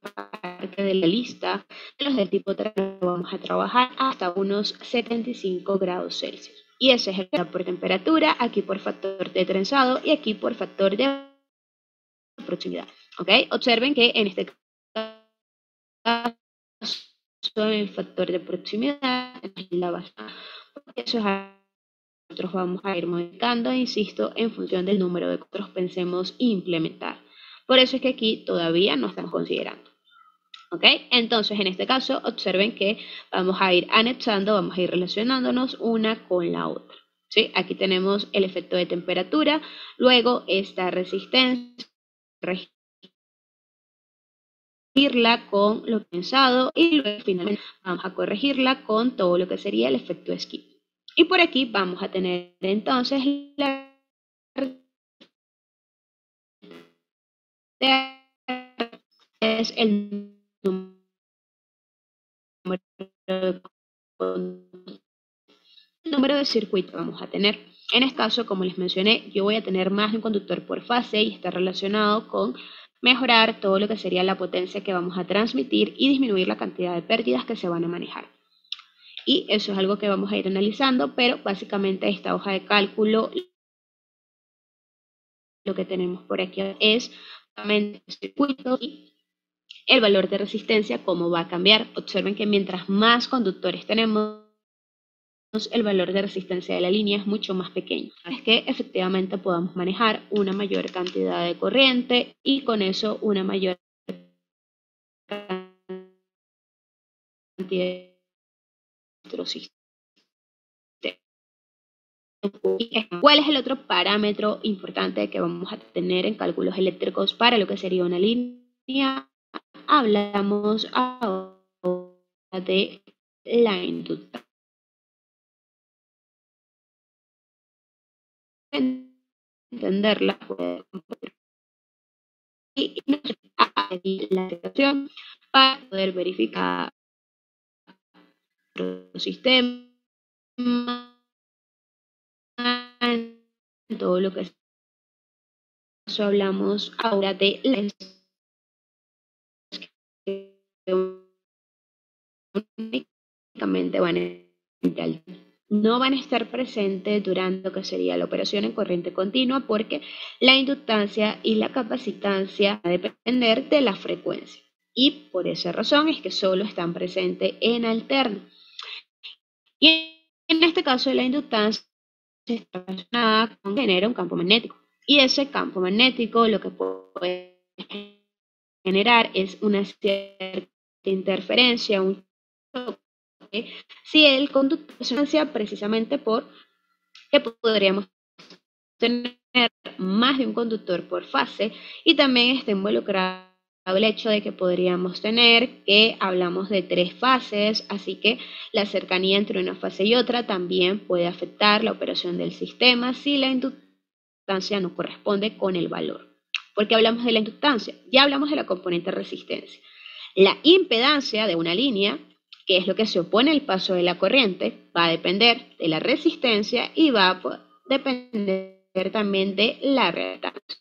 parte de la lista de los del tipo 3, vamos a trabajar hasta unos 75 grados Celsius. Y ese es el por temperatura, aquí por factor de trenzado y aquí por factor de proximidad. ¿Ok? Observen que en este caso el factor de proximidad es la base. Eso es nosotros vamos a ir modificando, insisto, en función del número de que nosotros pensemos implementar. Por eso es que aquí todavía no estamos considerando. ¿Ok? Entonces, en este caso, observen que vamos a ir anexando, vamos a ir relacionándonos una con la otra. ¿Sí? Aquí tenemos el efecto de temperatura, luego esta resistencia, corregirla con lo pensado y luego finalmente vamos a corregirla con todo lo que sería el efecto de skip. Y por aquí vamos a tener entonces es el número de circuitos que vamos a tener. En este caso, como les mencioné, yo voy a tener más de un conductor por fase y está relacionado con mejorar todo lo que sería la potencia que vamos a transmitir y disminuir la cantidad de pérdidas que se van a manejar. Y eso es algo que vamos a ir analizando, pero básicamente esta hoja de cálculo, lo que tenemos por aquí es el circuito y el valor de resistencia, cómo va a cambiar. Observen que mientras más conductores tenemos, el valor de resistencia de la línea es mucho más pequeño. Es que efectivamente podamos manejar una mayor cantidad de corriente y con eso una mayor cantidad de nuestro sistema. ¿Cuál es el otro parámetro importante que vamos a tener en cálculos eléctricos para lo que sería una línea? hablamos ahora de la inductancia. Entenderla y la situación para poder verificar los sistemas, todo lo que hablamos ahora de la únicamente no van a estar presentes durante lo que sería la operación en corriente continua porque la inductancia y la capacitancia van a depender de la frecuencia y por esa razón es que solo están presentes en alterno. Y en este caso la inductancia está relacionada con genera un campo magnético y ese campo magnético lo que puede generar es una cierta interferencia, un choque, si el conductor se precisamente por que podríamos tener más de un conductor por fase y también está involucrado el hecho de que podríamos tener que hablamos de 3 fases, así que la cercanía entre una fase y otra también puede afectar la operación del sistema si la inductancia no corresponde con el valor. ¿Por qué hablamos de la inductancia? Ya hablamos de la componente resistencia. La impedancia de una línea, que es lo que se opone al paso de la corriente, va a depender de la resistencia y va a depender también de la reactancia.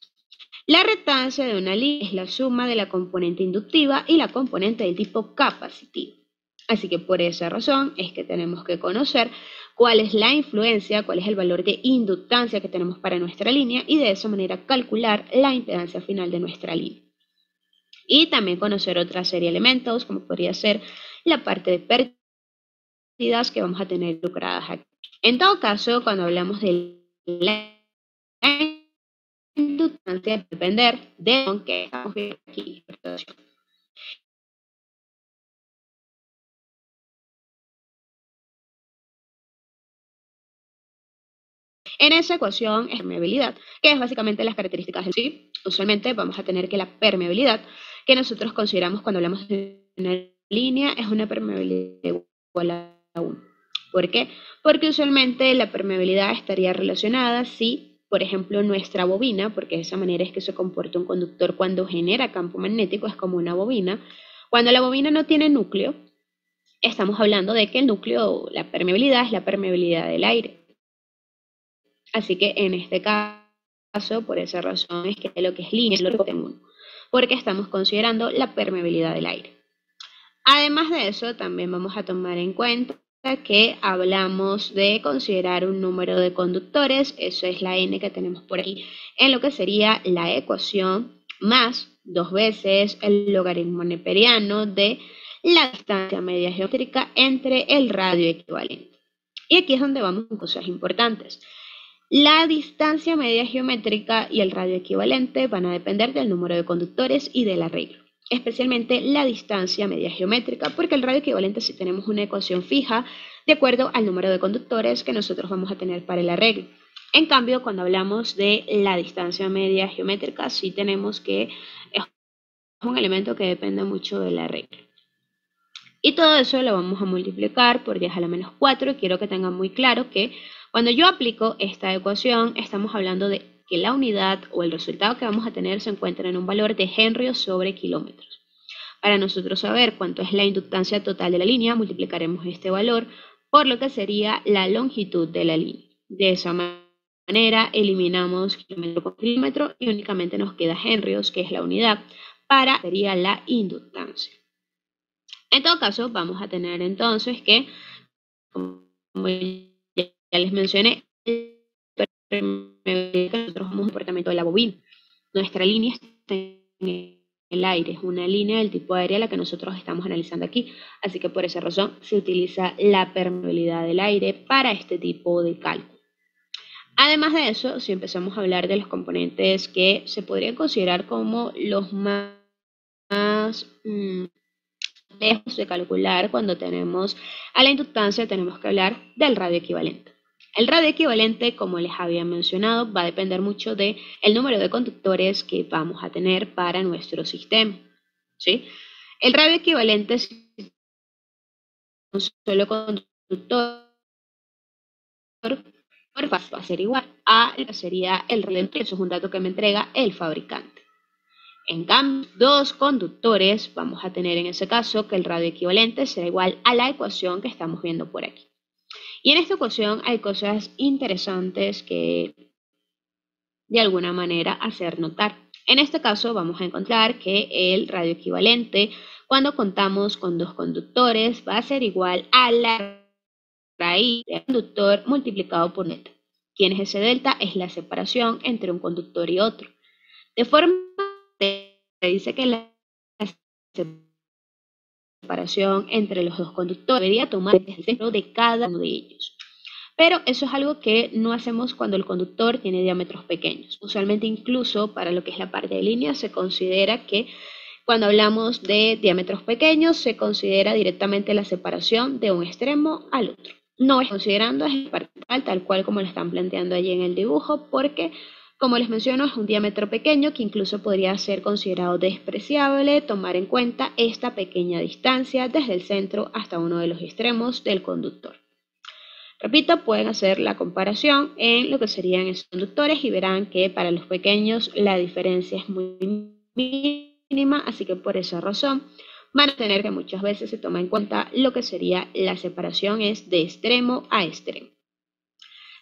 La reactancia de una línea es la suma de la componente inductiva y la componente del tipo capacitivo. Así que por esa razón es que tenemos que conocer cuál es la influencia, cuál es el valor de inductancia que tenemos para nuestra línea y de esa manera calcular la impedancia final de nuestra línea. Y también conocer otra serie de elementos como podría ser la parte de pérdidas que vamos a tener involucradas aquí. En todo caso, cuando hablamos de la inductancia, va a depender de lo que estamos viendo aquí. En esa ecuación es permeabilidad, que es básicamente las características del sí. Usualmente vamos a tener que la permeabilidad que nosotros consideramos cuando hablamos de una línea es una permeabilidad igual a 1. ¿Por qué? Porque usualmente la permeabilidad estaría relacionada si, por ejemplo, nuestra bobina, porque de esa manera es que se comporta un conductor cuando genera campo magnético, es como una bobina. Cuando la bobina no tiene núcleo, estamos hablando de que el núcleo, la permeabilidad es la permeabilidad del aire. Así que en este caso, por esa razón es que lo que es línea es lo que tengo, porque estamos considerando la permeabilidad del aire. Además de eso, también vamos a tomar en cuenta que hablamos de considerar un número de conductores, eso es la n que tenemos por aquí, en lo que sería la ecuación más 2 veces el logaritmo neperiano de la distancia media geométrica entre el radio equivalente. Y aquí es donde vamos con cosas importantes. La distancia media geométrica y el radio equivalente van a depender del número de conductores y del arreglo, especialmente la distancia media geométrica, porque el radio equivalente si tenemos una ecuación fija de acuerdo al número de conductores que nosotros vamos a tener para el arreglo. En cambio, cuando hablamos de la distancia media geométrica, sí tenemos que es un elemento que depende mucho del arreglo. Y todo eso lo vamos a multiplicar por 10 a la menos 4 y quiero que tengan muy claro que cuando yo aplico esta ecuación, estamos hablando de que la unidad o el resultado que vamos a tener se encuentra en un valor de Henry sobre kilómetros. Para nosotros saber cuánto es la inductancia total de la línea, multiplicaremos este valor por lo que sería la longitud de la línea. De esa manera eliminamos kilómetro por kilómetro y únicamente nos queda henrios, que es la unidad, para sería la inductancia. En todo caso, vamos a tener entonces que, como ya les mencioné, nosotros vamos a un comportamiento de la bobina. Nuestra línea está en el aire, es una línea del tipo aérea la que nosotros estamos analizando aquí, así que por esa razón se utiliza la permeabilidad del aire para este tipo de cálculo. Además de eso, si empezamos a hablar de los componentes que se podrían considerar como los más lejos de calcular cuando tenemos a la inductancia, tenemos que hablar del radio equivalente. El radio equivalente, como les había mencionado, va a depender mucho del número de conductores que vamos a tener para nuestro sistema. ¿sí? El radio equivalente si un solo conductor va a ser igual a lo que sería el radio, eso es un dato que me entrega el fabricante. En cambio, dos conductores, vamos a tener en ese caso que el radio equivalente será igual a la ecuación que estamos viendo por aquí. Y en esta ecuación hay cosas interesantes que de alguna manera hacer notar. En este caso vamos a encontrar que el radio equivalente cuando contamos con dos conductores va a ser igual a la raíz del conductor multiplicado por delta. ¿Quién es ese delta? Es la separación entre un conductor y otro. De forma que se dice que la separación entre los dos conductores debería tomar el centro de cada uno de ellos. Pero eso es algo que no hacemos cuando el conductor tiene diámetros pequeños. Usualmente incluso para lo que es la parte de línea se considera que cuando hablamos de diámetros pequeños se considera directamente la separación de un extremo al otro. No es considerando el parcial tal cual como lo están planteando allí en el dibujo, porque como les menciono es un diámetro pequeño que incluso podría ser considerado despreciable tomar en cuenta esta pequeña distancia desde el centro hasta uno de los extremos del conductor. Repito, pueden hacer la comparación en lo que serían esos conductores y verán que para los pequeños la diferencia es muy mínima, así que por esa razón van a tener que muchas veces se toma en cuenta lo que sería la separación es de extremo a extremo.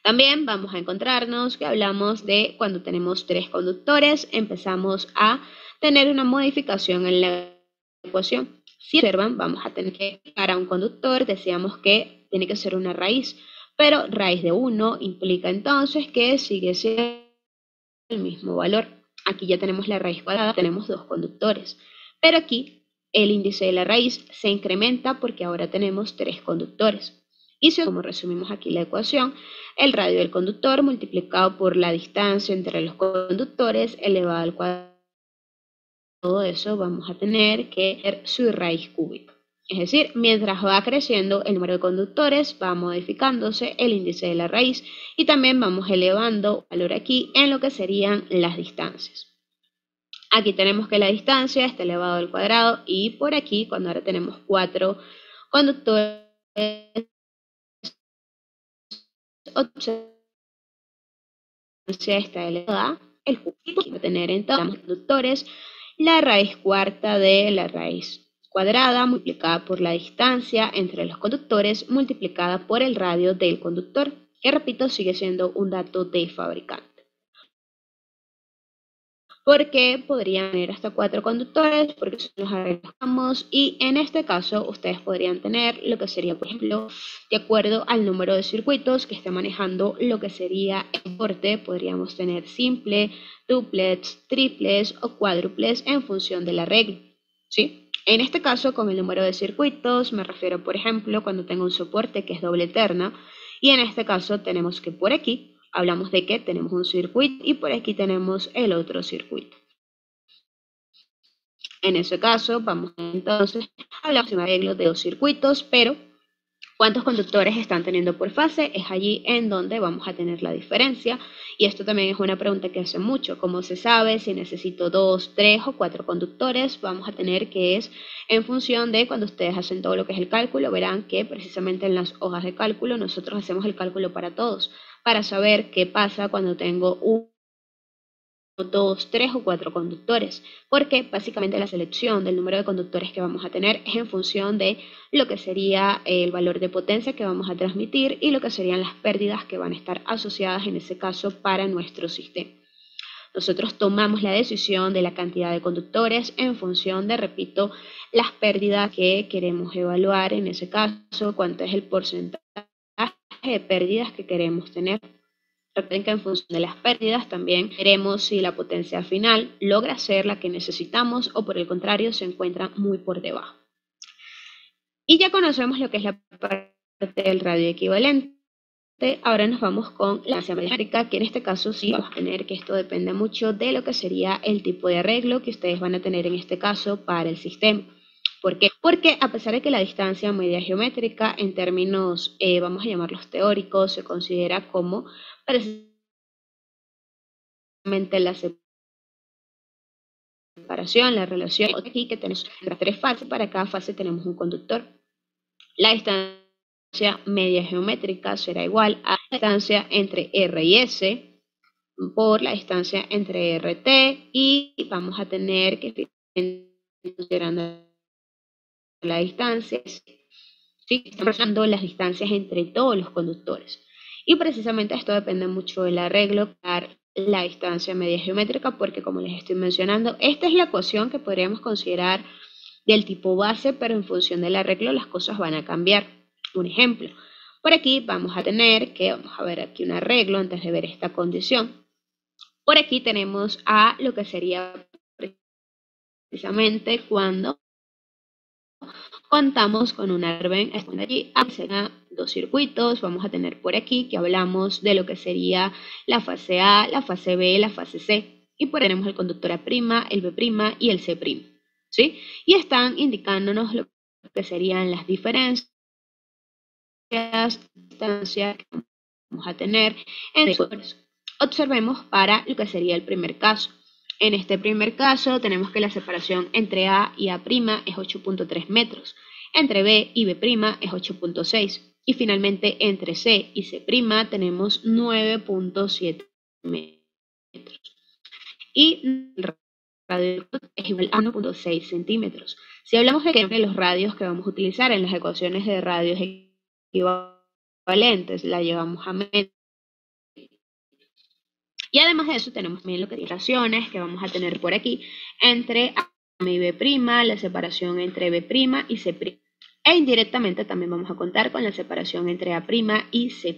También vamos a encontrarnos que hablamos de cuando tenemos tres conductores, empezamos a tener una modificación en la ecuación. Si observan, vamos a tener que para un conductor decíamos que tiene que ser una raíz, pero raíz de 1 implica entonces que sigue siendo el mismo valor. Aquí ya tenemos la raíz cuadrada, tenemos dos conductores, pero aquí el índice de la raíz se incrementa porque ahora tenemos tres conductores. Y si como resumimos aquí la ecuación, el radio del conductor multiplicado por la distancia entre los conductores elevado al cuadrado, todo eso vamos a tener que ver su raíz cúbica. Es decir, mientras va creciendo el número de conductores, va modificándose el índice de la raíz y también vamos elevando el valor aquí en lo que serían las distancias. Aquí tenemos que la distancia está elevado al cuadrado y por aquí, cuando ahora tenemos 4 conductores, 8 está elevada, el cúbico va a tener entonces los conductores la raíz cuarta de la raíz cuadrada multiplicada por la distancia entre los conductores multiplicada por el radio del conductor, que repito sigue siendo un dato de fabricante. Porque podrían tener hasta 4 conductores, porque si nos arreglamos y en este caso ustedes podrían tener lo que sería, por ejemplo, de acuerdo al número de circuitos que esté manejando lo que sería el porte, podríamos tener simple, duplex, triples o cuádruples en función del arreglo, ¿sí? En este caso, con el número de circuitos, me refiero, por ejemplo, cuando tengo un soporte que es doble terna, y en este caso tenemos que por aquí hablamos de que tenemos un circuito y por aquí tenemos el otro circuito. En ese caso, vamos entonces a hablar de un arreglo de dos circuitos, pero ¿cuántos conductores están teniendo por fase? Es allí en donde vamos a tener la diferencia. Y esto también es una pregunta que hace mucho. ¿Cómo se sabe si necesito 2, 3 o 4 conductores? Vamos a tener que es en función de cuando ustedes hacen todo lo que es el cálculo, verán que precisamente en las hojas de cálculo nosotros hacemos el cálculo para todos, para saber qué pasa cuando tengo 1, 2, 3 o 4 conductores, porque básicamente la selección del número de conductores que vamos a tener es en función de lo que sería el valor de potencia que vamos a transmitir y lo que serían las pérdidas que van a estar asociadas en ese caso para nuestro sistema. Nosotros tomamos la decisión de la cantidad de conductores en función de, repito, las pérdidas que queremos evaluar, en ese caso, cuánto es el porcentaje de pérdidas que queremos tener. Recuerden que en función de las pérdidas también veremos si la potencia final logra ser la que necesitamos o por el contrario se encuentra muy por debajo. Y ya conocemos lo que es la parte del radio equivalente. Ahora nos vamos con la distancia magnética, que en este caso sí vamos a tener que esto depende mucho de lo que sería el tipo de arreglo que ustedes van a tener en este caso para el sistema. ¿Por qué? Porque a pesar de que la distancia media geométrica en términos, vamos a llamarlos teóricos, se considera como precisamente la separación, la relación. Aquí que tenemos las tres fases, para cada fase tenemos un conductor. La distancia media geométrica será igual a la distancia entre R y S por la distancia entre RT, y vamos a tener que, considerando la distancia, ¿sí? Estamos usando las distancias entre todos los conductores. Y precisamente esto depende mucho del arreglo para la distancia media geométrica, porque como les estoy mencionando, esta es la ecuación que podríamos considerar del tipo base, pero en función del arreglo las cosas van a cambiar. Un ejemplo, por aquí vamos a tener que, vamos a ver aquí un arreglo antes de ver esta condición. Por aquí tenemos a lo que sería precisamente cuando contamos con un Arben. Allí serán dos circuitos. Vamos a tener por aquí que hablamos de lo que sería la fase A, la fase B, la fase C. Y por ahí tenemos el conductor A', el B' y el C'. ¿Sí? Y están indicándonos lo que serían las diferencias, distancias que vamos a tener en los conductores. Observemos para lo que sería el primer caso. En este primer caso tenemos que la separación entre A y A' es 8.3 metros, entre B y B' es 8.6 y finalmente entre C y C' tenemos 9.7 metros. Y el radio es igual a 1.6 centímetros. Si hablamos de los radios que vamos a utilizar en las ecuaciones de radios equivalentes, la llevamos a metros. Y además de eso tenemos también lo que son relaciones que vamos a tener por aquí entre A y B', la separación entre B' y C'. E indirectamente también vamos a contar con la separación entre A' y C'.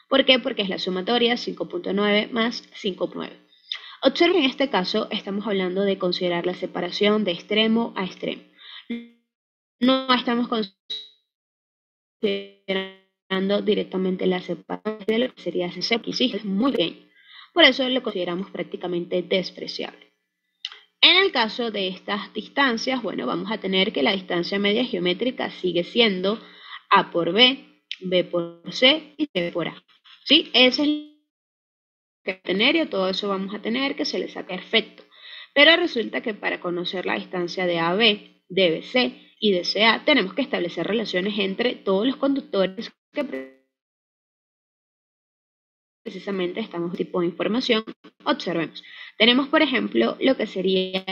¿Por qué? Porque es la sumatoria 5.9 más 5.9. Observen, en este caso estamos hablando de considerar la separación de extremo a extremo. No estamos considerando directamente la separación de lo que sería CC, que sí, es muy pequeño. Por eso lo consideramos prácticamente despreciable. En el caso de estas distancias, bueno, vamos a tener que la distancia media geométrica sigue siendo A por B, B por C y C por A. ¿Sí? Ese es el que tener, y a todo eso vamos a tener que se le saque perfecto. Pero resulta que para conocer la distancia de AB, de BC y de CA, tenemos que establecer relaciones entre todos los conductores que precisamente estamos tipo de información. Observemos. Tenemos, por ejemplo, lo que sería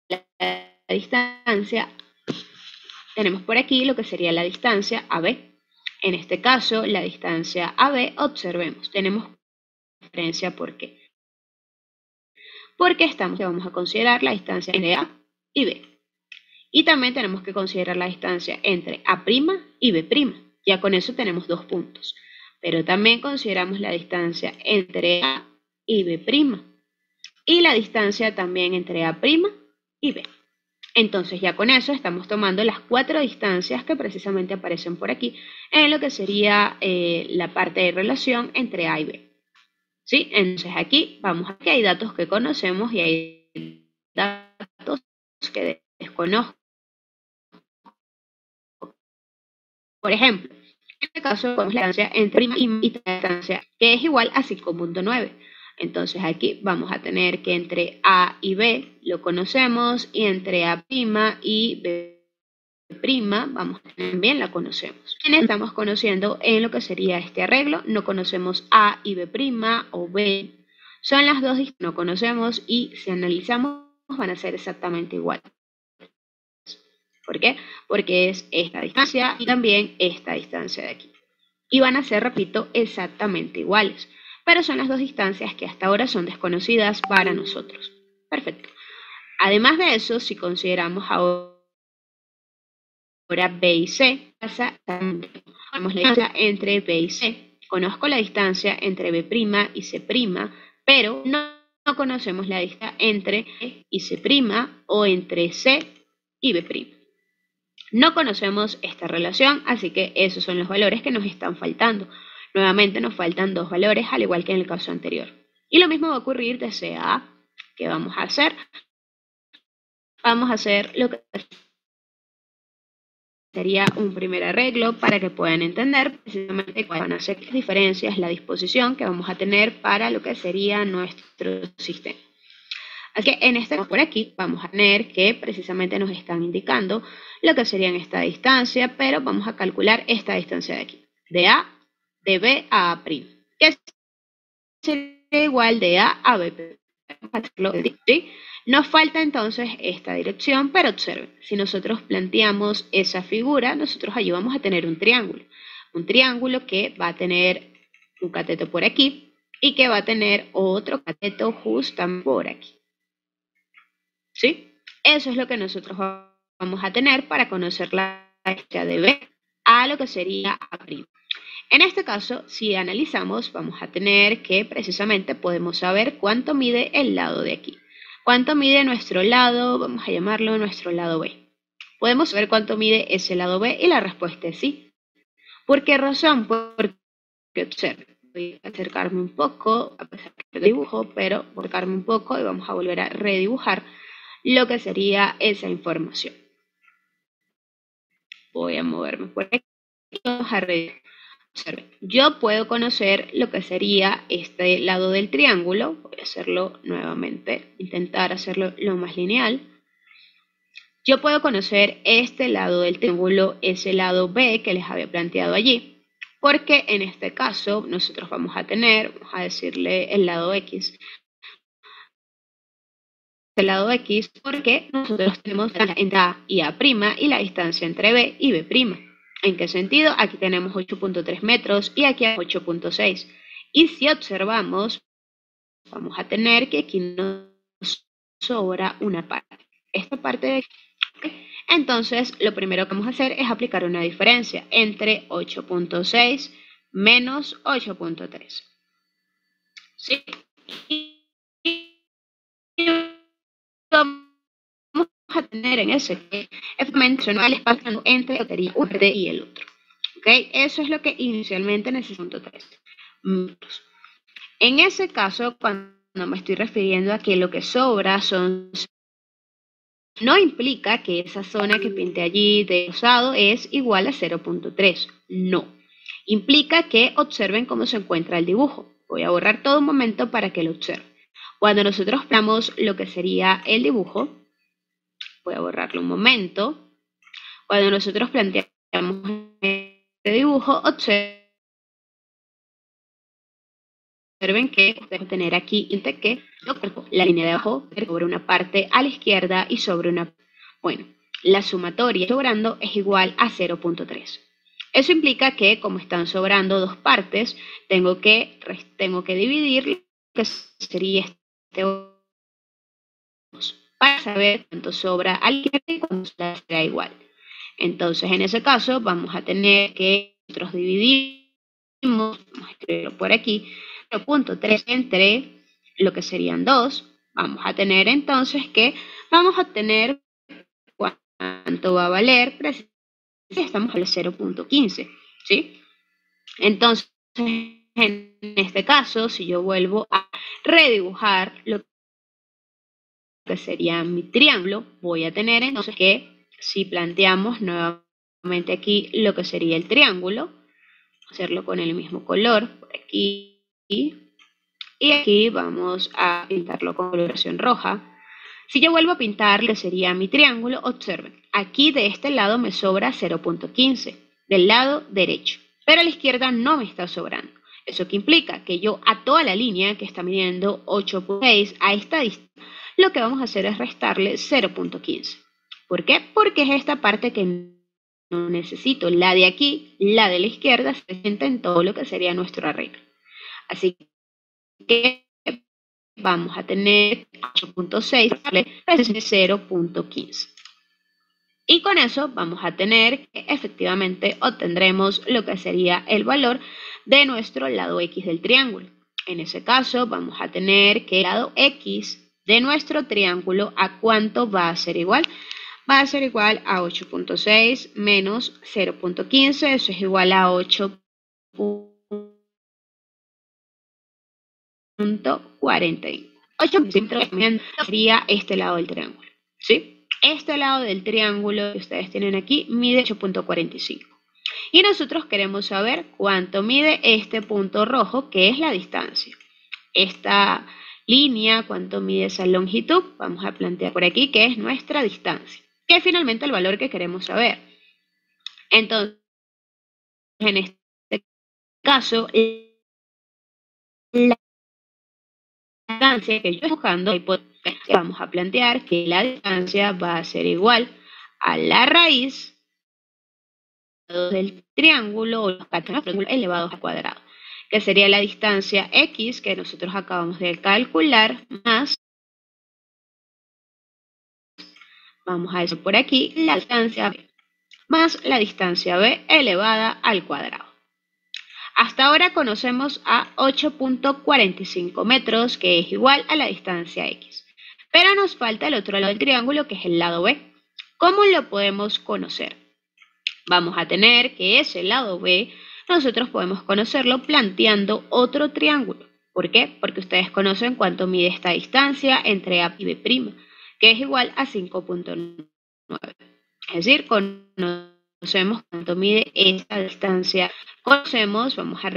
la distancia. Tenemos por aquí lo que sería la distancia AB. En este caso, la distancia AB, observemos, tenemos diferencia. ¿Por qué? Porque vamos a considerar la distancia entre A y B. Y también tenemos que considerar la distancia entre A' y B'. Ya con eso tenemos 2 puntos. Pero también consideramos la distancia entre A y B'. Y la distancia también entre A' y B. Entonces ya con eso estamos tomando las 4 distancias que precisamente aparecen por aquí en lo que sería la parte de relación entre A y B. ¿Sí? Entonces aquí hay datos que conocemos y hay datos que desconozco. Por ejemplo, en este caso tenemos la distancia entre prima y la distancia que es igual a 5.9. Entonces aquí vamos a tener que entre A y B lo conocemos, y entre A' y B' vamos a tener también la conocemos. Estamos conociendo en lo que sería este arreglo, no conocemos A y B' o B. Son las dos que no conocemos, y si analizamos van a ser exactamente iguales. ¿Por qué? Porque es esta distancia y también esta distancia de aquí. Y van a ser, repito, exactamente iguales. Pero son las dos distancias que hasta ahora son desconocidas para nosotros. Perfecto. Además de eso, si consideramos ahora B y C, tenemos la distancia entre B y C. Conozco la distancia entre B' y C', pero no conocemos la distancia entre E y C' o entre C y B'. No conocemos esta relación, así que esos son los valores que nos están faltando. Nuevamente nos faltan 2 valores, al igual que en el caso anterior. Y lo mismo va a ocurrir de C a A. ¿Qué vamos a hacer? Vamos a hacer lo que sería un primer arreglo para que puedan entender precisamente cuáles van a ser las diferencias, la disposición que vamos a tener para lo que sería nuestro sistema. Así que en este por aquí vamos a tener que precisamente nos están indicando lo que sería esta distancia, pero vamos a calcular esta distancia de aquí, de B a A', que sería igual de A a B'. ¿Sí? Nos falta entonces esta dirección, pero observen, si nosotros planteamos esa figura, nosotros allí vamos a tener un triángulo que va a tener un cateto por aquí y que va a tener otro cateto justamente por aquí. ¿Sí? Eso es lo que nosotros vamos a tener para conocer la distancia de B a lo que sería A'. En este caso, si analizamos, vamos a tener que precisamente podemos saber cuánto mide el lado de aquí. ¿Cuánto mide nuestro lado? Vamos a llamarlo nuestro lado B. Podemos saber cuánto mide ese lado B y la respuesta es sí. ¿Por qué razón? Porque observen. Voy a acercarme un poco, a pesar que dibujo, pero acercarme un poco y vamos a volver a redibujar lo que sería esa información. Voy a moverme por aquí y vamos a redibujar. Observen, yo puedo conocer lo que sería este lado del triángulo. Voy a hacerlo nuevamente, intentar hacerlo lo más lineal. Yo puedo conocer este lado del triángulo, ese lado B que les había planteado allí, porque en este caso nosotros vamos a tener, vamos a decirle el lado X. El lado X porque nosotros tenemos entre A y A' y la distancia entre B y B'. ¿En qué sentido? Aquí tenemos 8.3 metros y aquí 8.6. Y si observamos, vamos a tener que aquí nos sobra una parte. Esta parte de aquí. Entonces, lo primero que vamos a hacer es aplicar una diferencia entre 8.6 menos 8.3. ¿Sí? Y vamos a tener en ese efectivamente el espacio entre un y el otro. ¿Okay? Eso es lo que inicialmente necesito 3 minutos. En ese caso, cuando me estoy refiriendo a que lo que sobra son... No implica que esa zona que pinté allí de rosado es igual a 0.3. No. Implica que observen cómo se encuentra el dibujo. Voy a borrar todo un momento para que lo observen. Cuando nosotros planteamos lo que sería el dibujo, voy a borrarlo un momento. Cuando nosotros planteamos este dibujo, observen que ustedes tener aquí que la línea de abajo sobre una parte a la izquierda y sobre una... Bueno, la sumatoria sobrando es igual a 0.3. Eso implica que como están sobrando dos partes, tengo que dividir lo que sería este para saber cuánto sobra a la izquierda y cuánto será igual. Entonces, en ese caso, vamos a tener que nosotros dividimos, vamos a escribirlo por aquí, 0.3 entre lo que serían 2. Vamos a tener entonces que vamos a obtener cuánto va a valer, estamos al 0.15, ¿sí? Entonces, en este caso, si yo vuelvo a redibujar lo que sería mi triángulo, voy a tener entonces que si planteamos nuevamente aquí lo que sería el triángulo, hacerlo con el mismo color, por aquí, y aquí vamos a pintarlo con coloración roja. Si yo vuelvo a pintar lo que sería mi triángulo, observen, aquí de este lado me sobra 0.15, del lado derecho, pero a la izquierda no me está sobrando. ¿Eso qué implica? Que yo a toda la línea que está midiendo 8.6 a esta distancia, lo que vamos a hacer es restarle 0.15. ¿Por qué? Porque es esta parte que no necesito. La de aquí, la de la izquierda, se presenta en todo lo que sería nuestro arreglo. Así que vamos a tener 8.6 es 0.15. Y con eso vamos a tener que efectivamente obtendremos lo que sería el valor de nuestro lado X del triángulo. En ese caso vamos a tener que el lado X de nuestro triángulo, ¿a cuánto va a ser igual? Va a ser igual a 8.6 menos 0.15, eso es igual a 8.40. 8 centímetros sería este lado del triángulo, ¿sí? Este lado del triángulo que ustedes tienen aquí mide 8.45. Y nosotros queremos saber cuánto mide este punto rojo, que es la distancia. línea, cuánto mide esa longitud, vamos a plantear por aquí que es nuestra distancia, que es finalmente el valor que queremos saber. Entonces, en este caso, la distancia que yo estoy buscando, vamos a plantear que la distancia va a ser igual a la raíz del triángulo o los catenos elevados al cuadrado, que sería la distancia x que nosotros acabamos de calcular, más, vamos a decir por aquí, la distancia b, más la distancia b elevada al cuadrado. Hasta ahora conocemos a 8.45 metros, que es igual a la distancia x. Pero nos falta el otro lado del triángulo, que es el lado b. ¿Cómo lo podemos conocer? Vamos a tener que ese lado b nosotros podemos conocerlo planteando otro triángulo. ¿Por qué? Porque ustedes conocen cuánto mide esta distancia entre a y b', que es igual a 5.9. Es decir, conocemos cuánto mide esta distancia. Conocemos, vamos a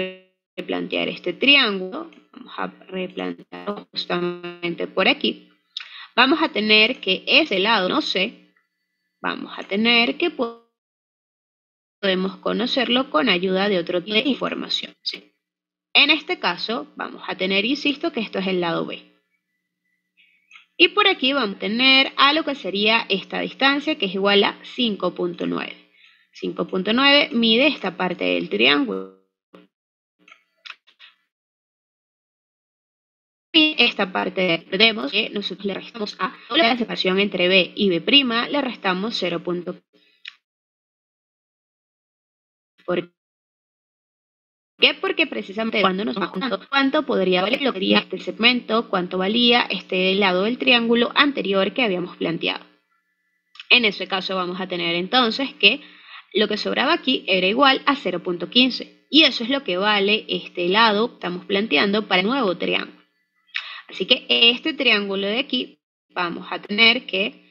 replantear este triángulo, vamos a replantearlo justamente por aquí. Vamos a tener que ese lado, no sé, vamos a tener que podemos conocerlo con ayuda de otro tipo de información, ¿sí? En este caso, vamos a tener, insisto, que esto es el lado B. Y por aquí vamos a tener a lo que sería esta distancia, que es igual a 5.9. 5.9 mide esta parte del triángulo. Y esta parte perdemos que nosotros le restamos a la separación entre B y B', le restamos 0.15. ¿Por qué? Porque precisamente cuando nos vamos contando cuánto podría valer lo que sería este segmento, cuánto valía este lado del triángulo anterior que habíamos planteado. En ese caso vamos a tener entonces que lo que sobraba aquí era igual a 0.15. Y eso es lo que vale este lado que estamos planteando para el nuevo triángulo. Así que este triángulo de aquí vamos a tener que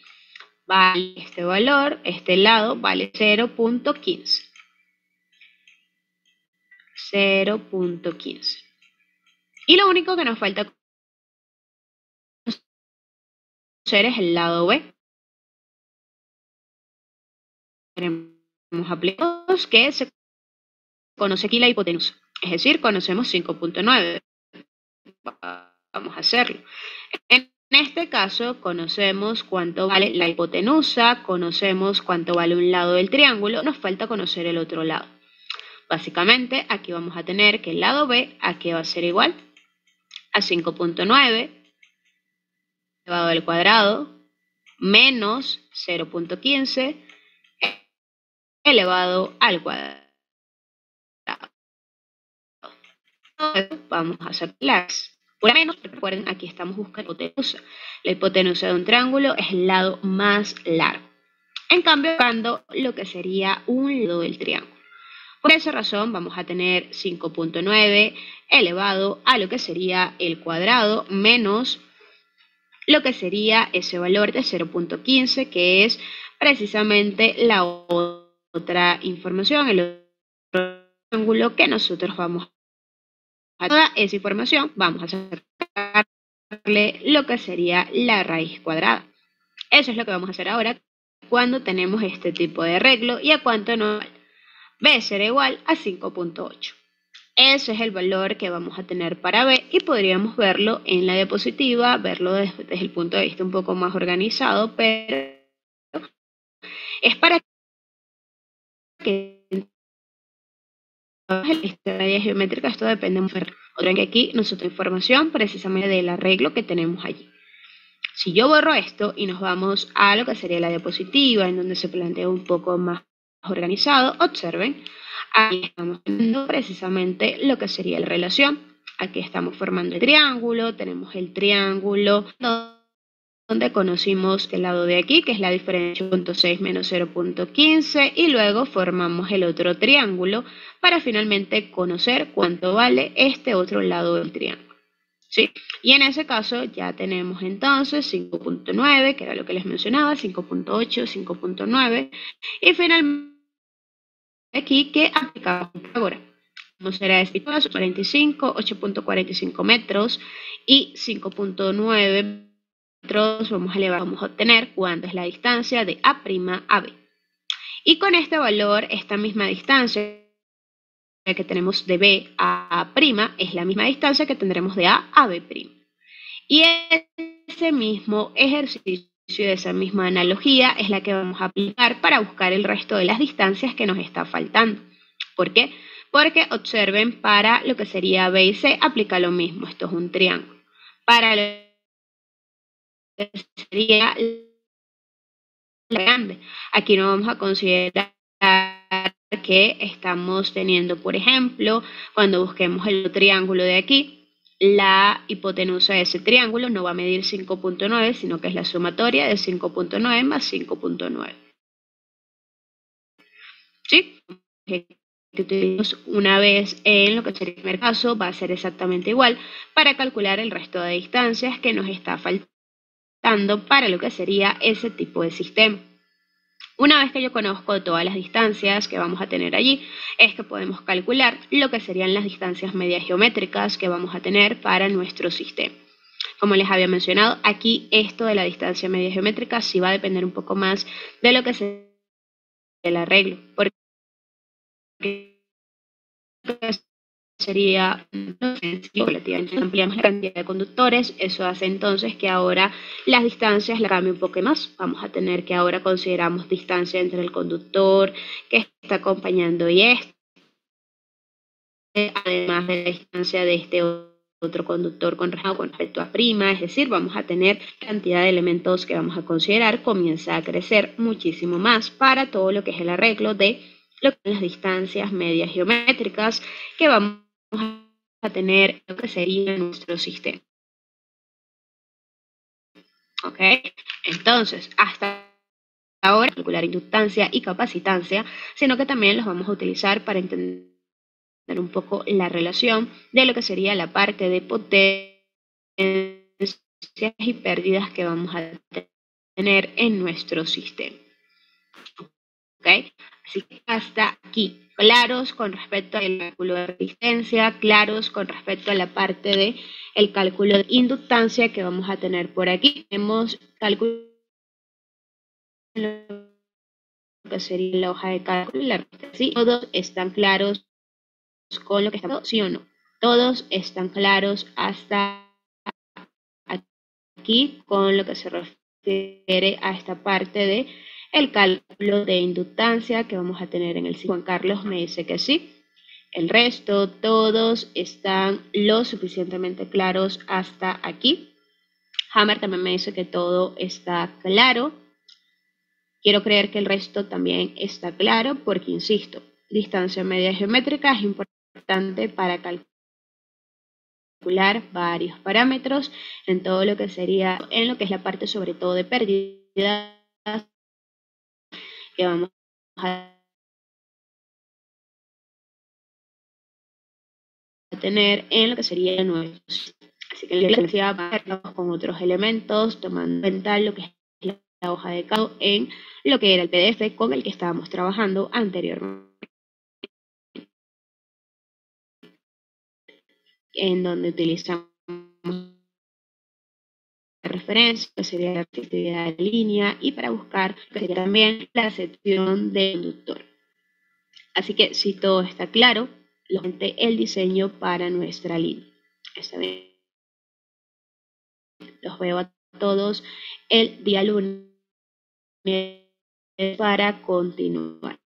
vale este valor, este lado vale 0.15. 0.15. Y lo único que nos falta conocer es el lado B. Tenemos aplicados que se conoce aquí la hipotenusa. Es decir, conocemos 5.9. Vamos a hacerlo. En este caso, conocemos cuánto vale la hipotenusa, conocemos cuánto vale un lado del triángulo, nos falta conocer el otro lado. Básicamente, aquí vamos a tener que el lado B, aquí va a ser igual a 5.9 elevado al cuadrado menos 0.15 elevado al cuadrado. Vamos a hacer las por menos, recuerden, aquí estamos buscando la hipotenusa. La hipotenusa de un triángulo es el lado más largo. En cambio, buscando lo que sería un lado del triángulo. Por esa razón, vamos a tener 5.9 elevado a lo que sería el cuadrado menos lo que sería ese valor de 0.15, que es precisamente la otra información, el otro triángulo que nosotros vamos a toda esa información, vamos a sacarle lo que sería la raíz cuadrada. Eso es lo que vamos a hacer ahora cuando tenemos este tipo de arreglo y a cuánto nos vale. B será igual a 5.8. Ese es el valor que vamos a tener para B y podríamos verlo en la diapositiva, verlo desde el punto de vista un poco más organizado, pero es para que la historia geométrica esto depende mucho. Otra que aquí nosotros información precisamente del arreglo que tenemos allí. Si yo borro esto y nos vamos a lo que sería la diapositiva, en donde se plantea un poco más organizado, observen, ahí estamos viendo precisamente lo que sería la relación. Aquí estamos formando el triángulo, tenemos el triángulo donde conocimos el lado de aquí, que es la diferencia 0.6 menos 0.15, y luego formamos el otro triángulo para finalmente conocer cuánto vale este otro lado del triángulo. ¿Sí? Y en ese caso ya tenemos entonces 5.9, que era lo que les mencionaba, 5.8, 5.9, y finalmente aquí que aplicamos Pitágoras. será este 45, 8.45 metros y 5.9 metros vamos a obtener cuánto es la distancia de A' a B. Y con este valor, esta misma distancia que tenemos de B a A' es la misma distancia que tendremos de A a B'. Y ese mismo ejercicio, esa misma analogía es la que vamos a aplicar para buscar el resto de las distancias que nos está faltando. ¿Por qué? Porque observen, para lo que sería B y C aplica lo mismo, esto es un triángulo. Para lo que sería la grande, aquí no vamos a considerar que estamos teniendo, por ejemplo, cuando busquemos el triángulo de aquí, la hipotenusa de ese triángulo no va a medir 5.9, sino que es la sumatoria de 5.9 más 5.9. ¿Sí? Que utilizamos una vez en lo que sería el primer caso, va a ser exactamente igual para calcular el resto de distancias que nos está faltando para lo que sería ese tipo de sistema. Una vez que yo conozco todas las distancias que vamos a tener allí, es que podemos calcular lo que serían las distancias medias geométricas que vamos a tener para nuestro sistema. Como les había mencionado, aquí esto de la distancia media geométrica sí va a depender un poco más de lo que sería el arreglo, porque sería relativamente ampliamos la cantidad de conductores, eso hace entonces que ahora las distancias la cambien un poco más. Vamos a tener que ahora consideramos distancia entre el conductor que está acompañando y este, además de la distancia de este otro conductor con respecto a prima, es decir, vamos a tener cantidad de elementos que vamos a considerar, comienza a crecer muchísimo más para todo lo que es el arreglo de lo que son las distancias medias geométricas que vamos a tener lo que sería nuestro sistema. ¿Ok? Entonces, hasta ahora, calcular inductancia y capacitancia, sino que también los vamos a utilizar para entender un poco la relación de lo que sería la parte de potencias y pérdidas que vamos a tener en nuestro sistema. ¿Ok? Así que hasta aquí, claros con respecto al cálculo de resistencia, claros con respecto a la parte de el cálculo de inductancia que vamos a tener por aquí. Tenemos cálculo que sería la hoja de cálculo y la resistencia. ¿Sí? Todos están claros con lo que estamos, sí o no. Todos están claros hasta aquí con lo que se refiere a esta parte de el cálculo de inductancia que vamos a tener en el sitio. Juan Carlos me dice que sí. El resto, todos están lo suficientemente claros hasta aquí. Hammer también me dice que todo está claro. Quiero creer que el resto también está claro porque, insisto, distancia media geométrica es importante para calcular varios parámetros en todo lo que sería, en lo que es la parte sobre todo de pérdidas que vamos a tener en lo que sería nuestro sistema. Así que la clase va a verlo con otros elementos, tomando en cuenta lo que es la hoja de cálculo en lo que era el PDF con el que estábamos trabajando anteriormente, en donde utilizamos la referencia, que sería la actividad de línea, y para buscar que sería también la sección de conductor. Así que si todo está claro, el diseño para nuestra línea. Está bien. Los veo a todos el día lunes para continuar.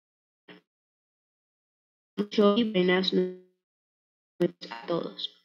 Muchas buenas noches a todos.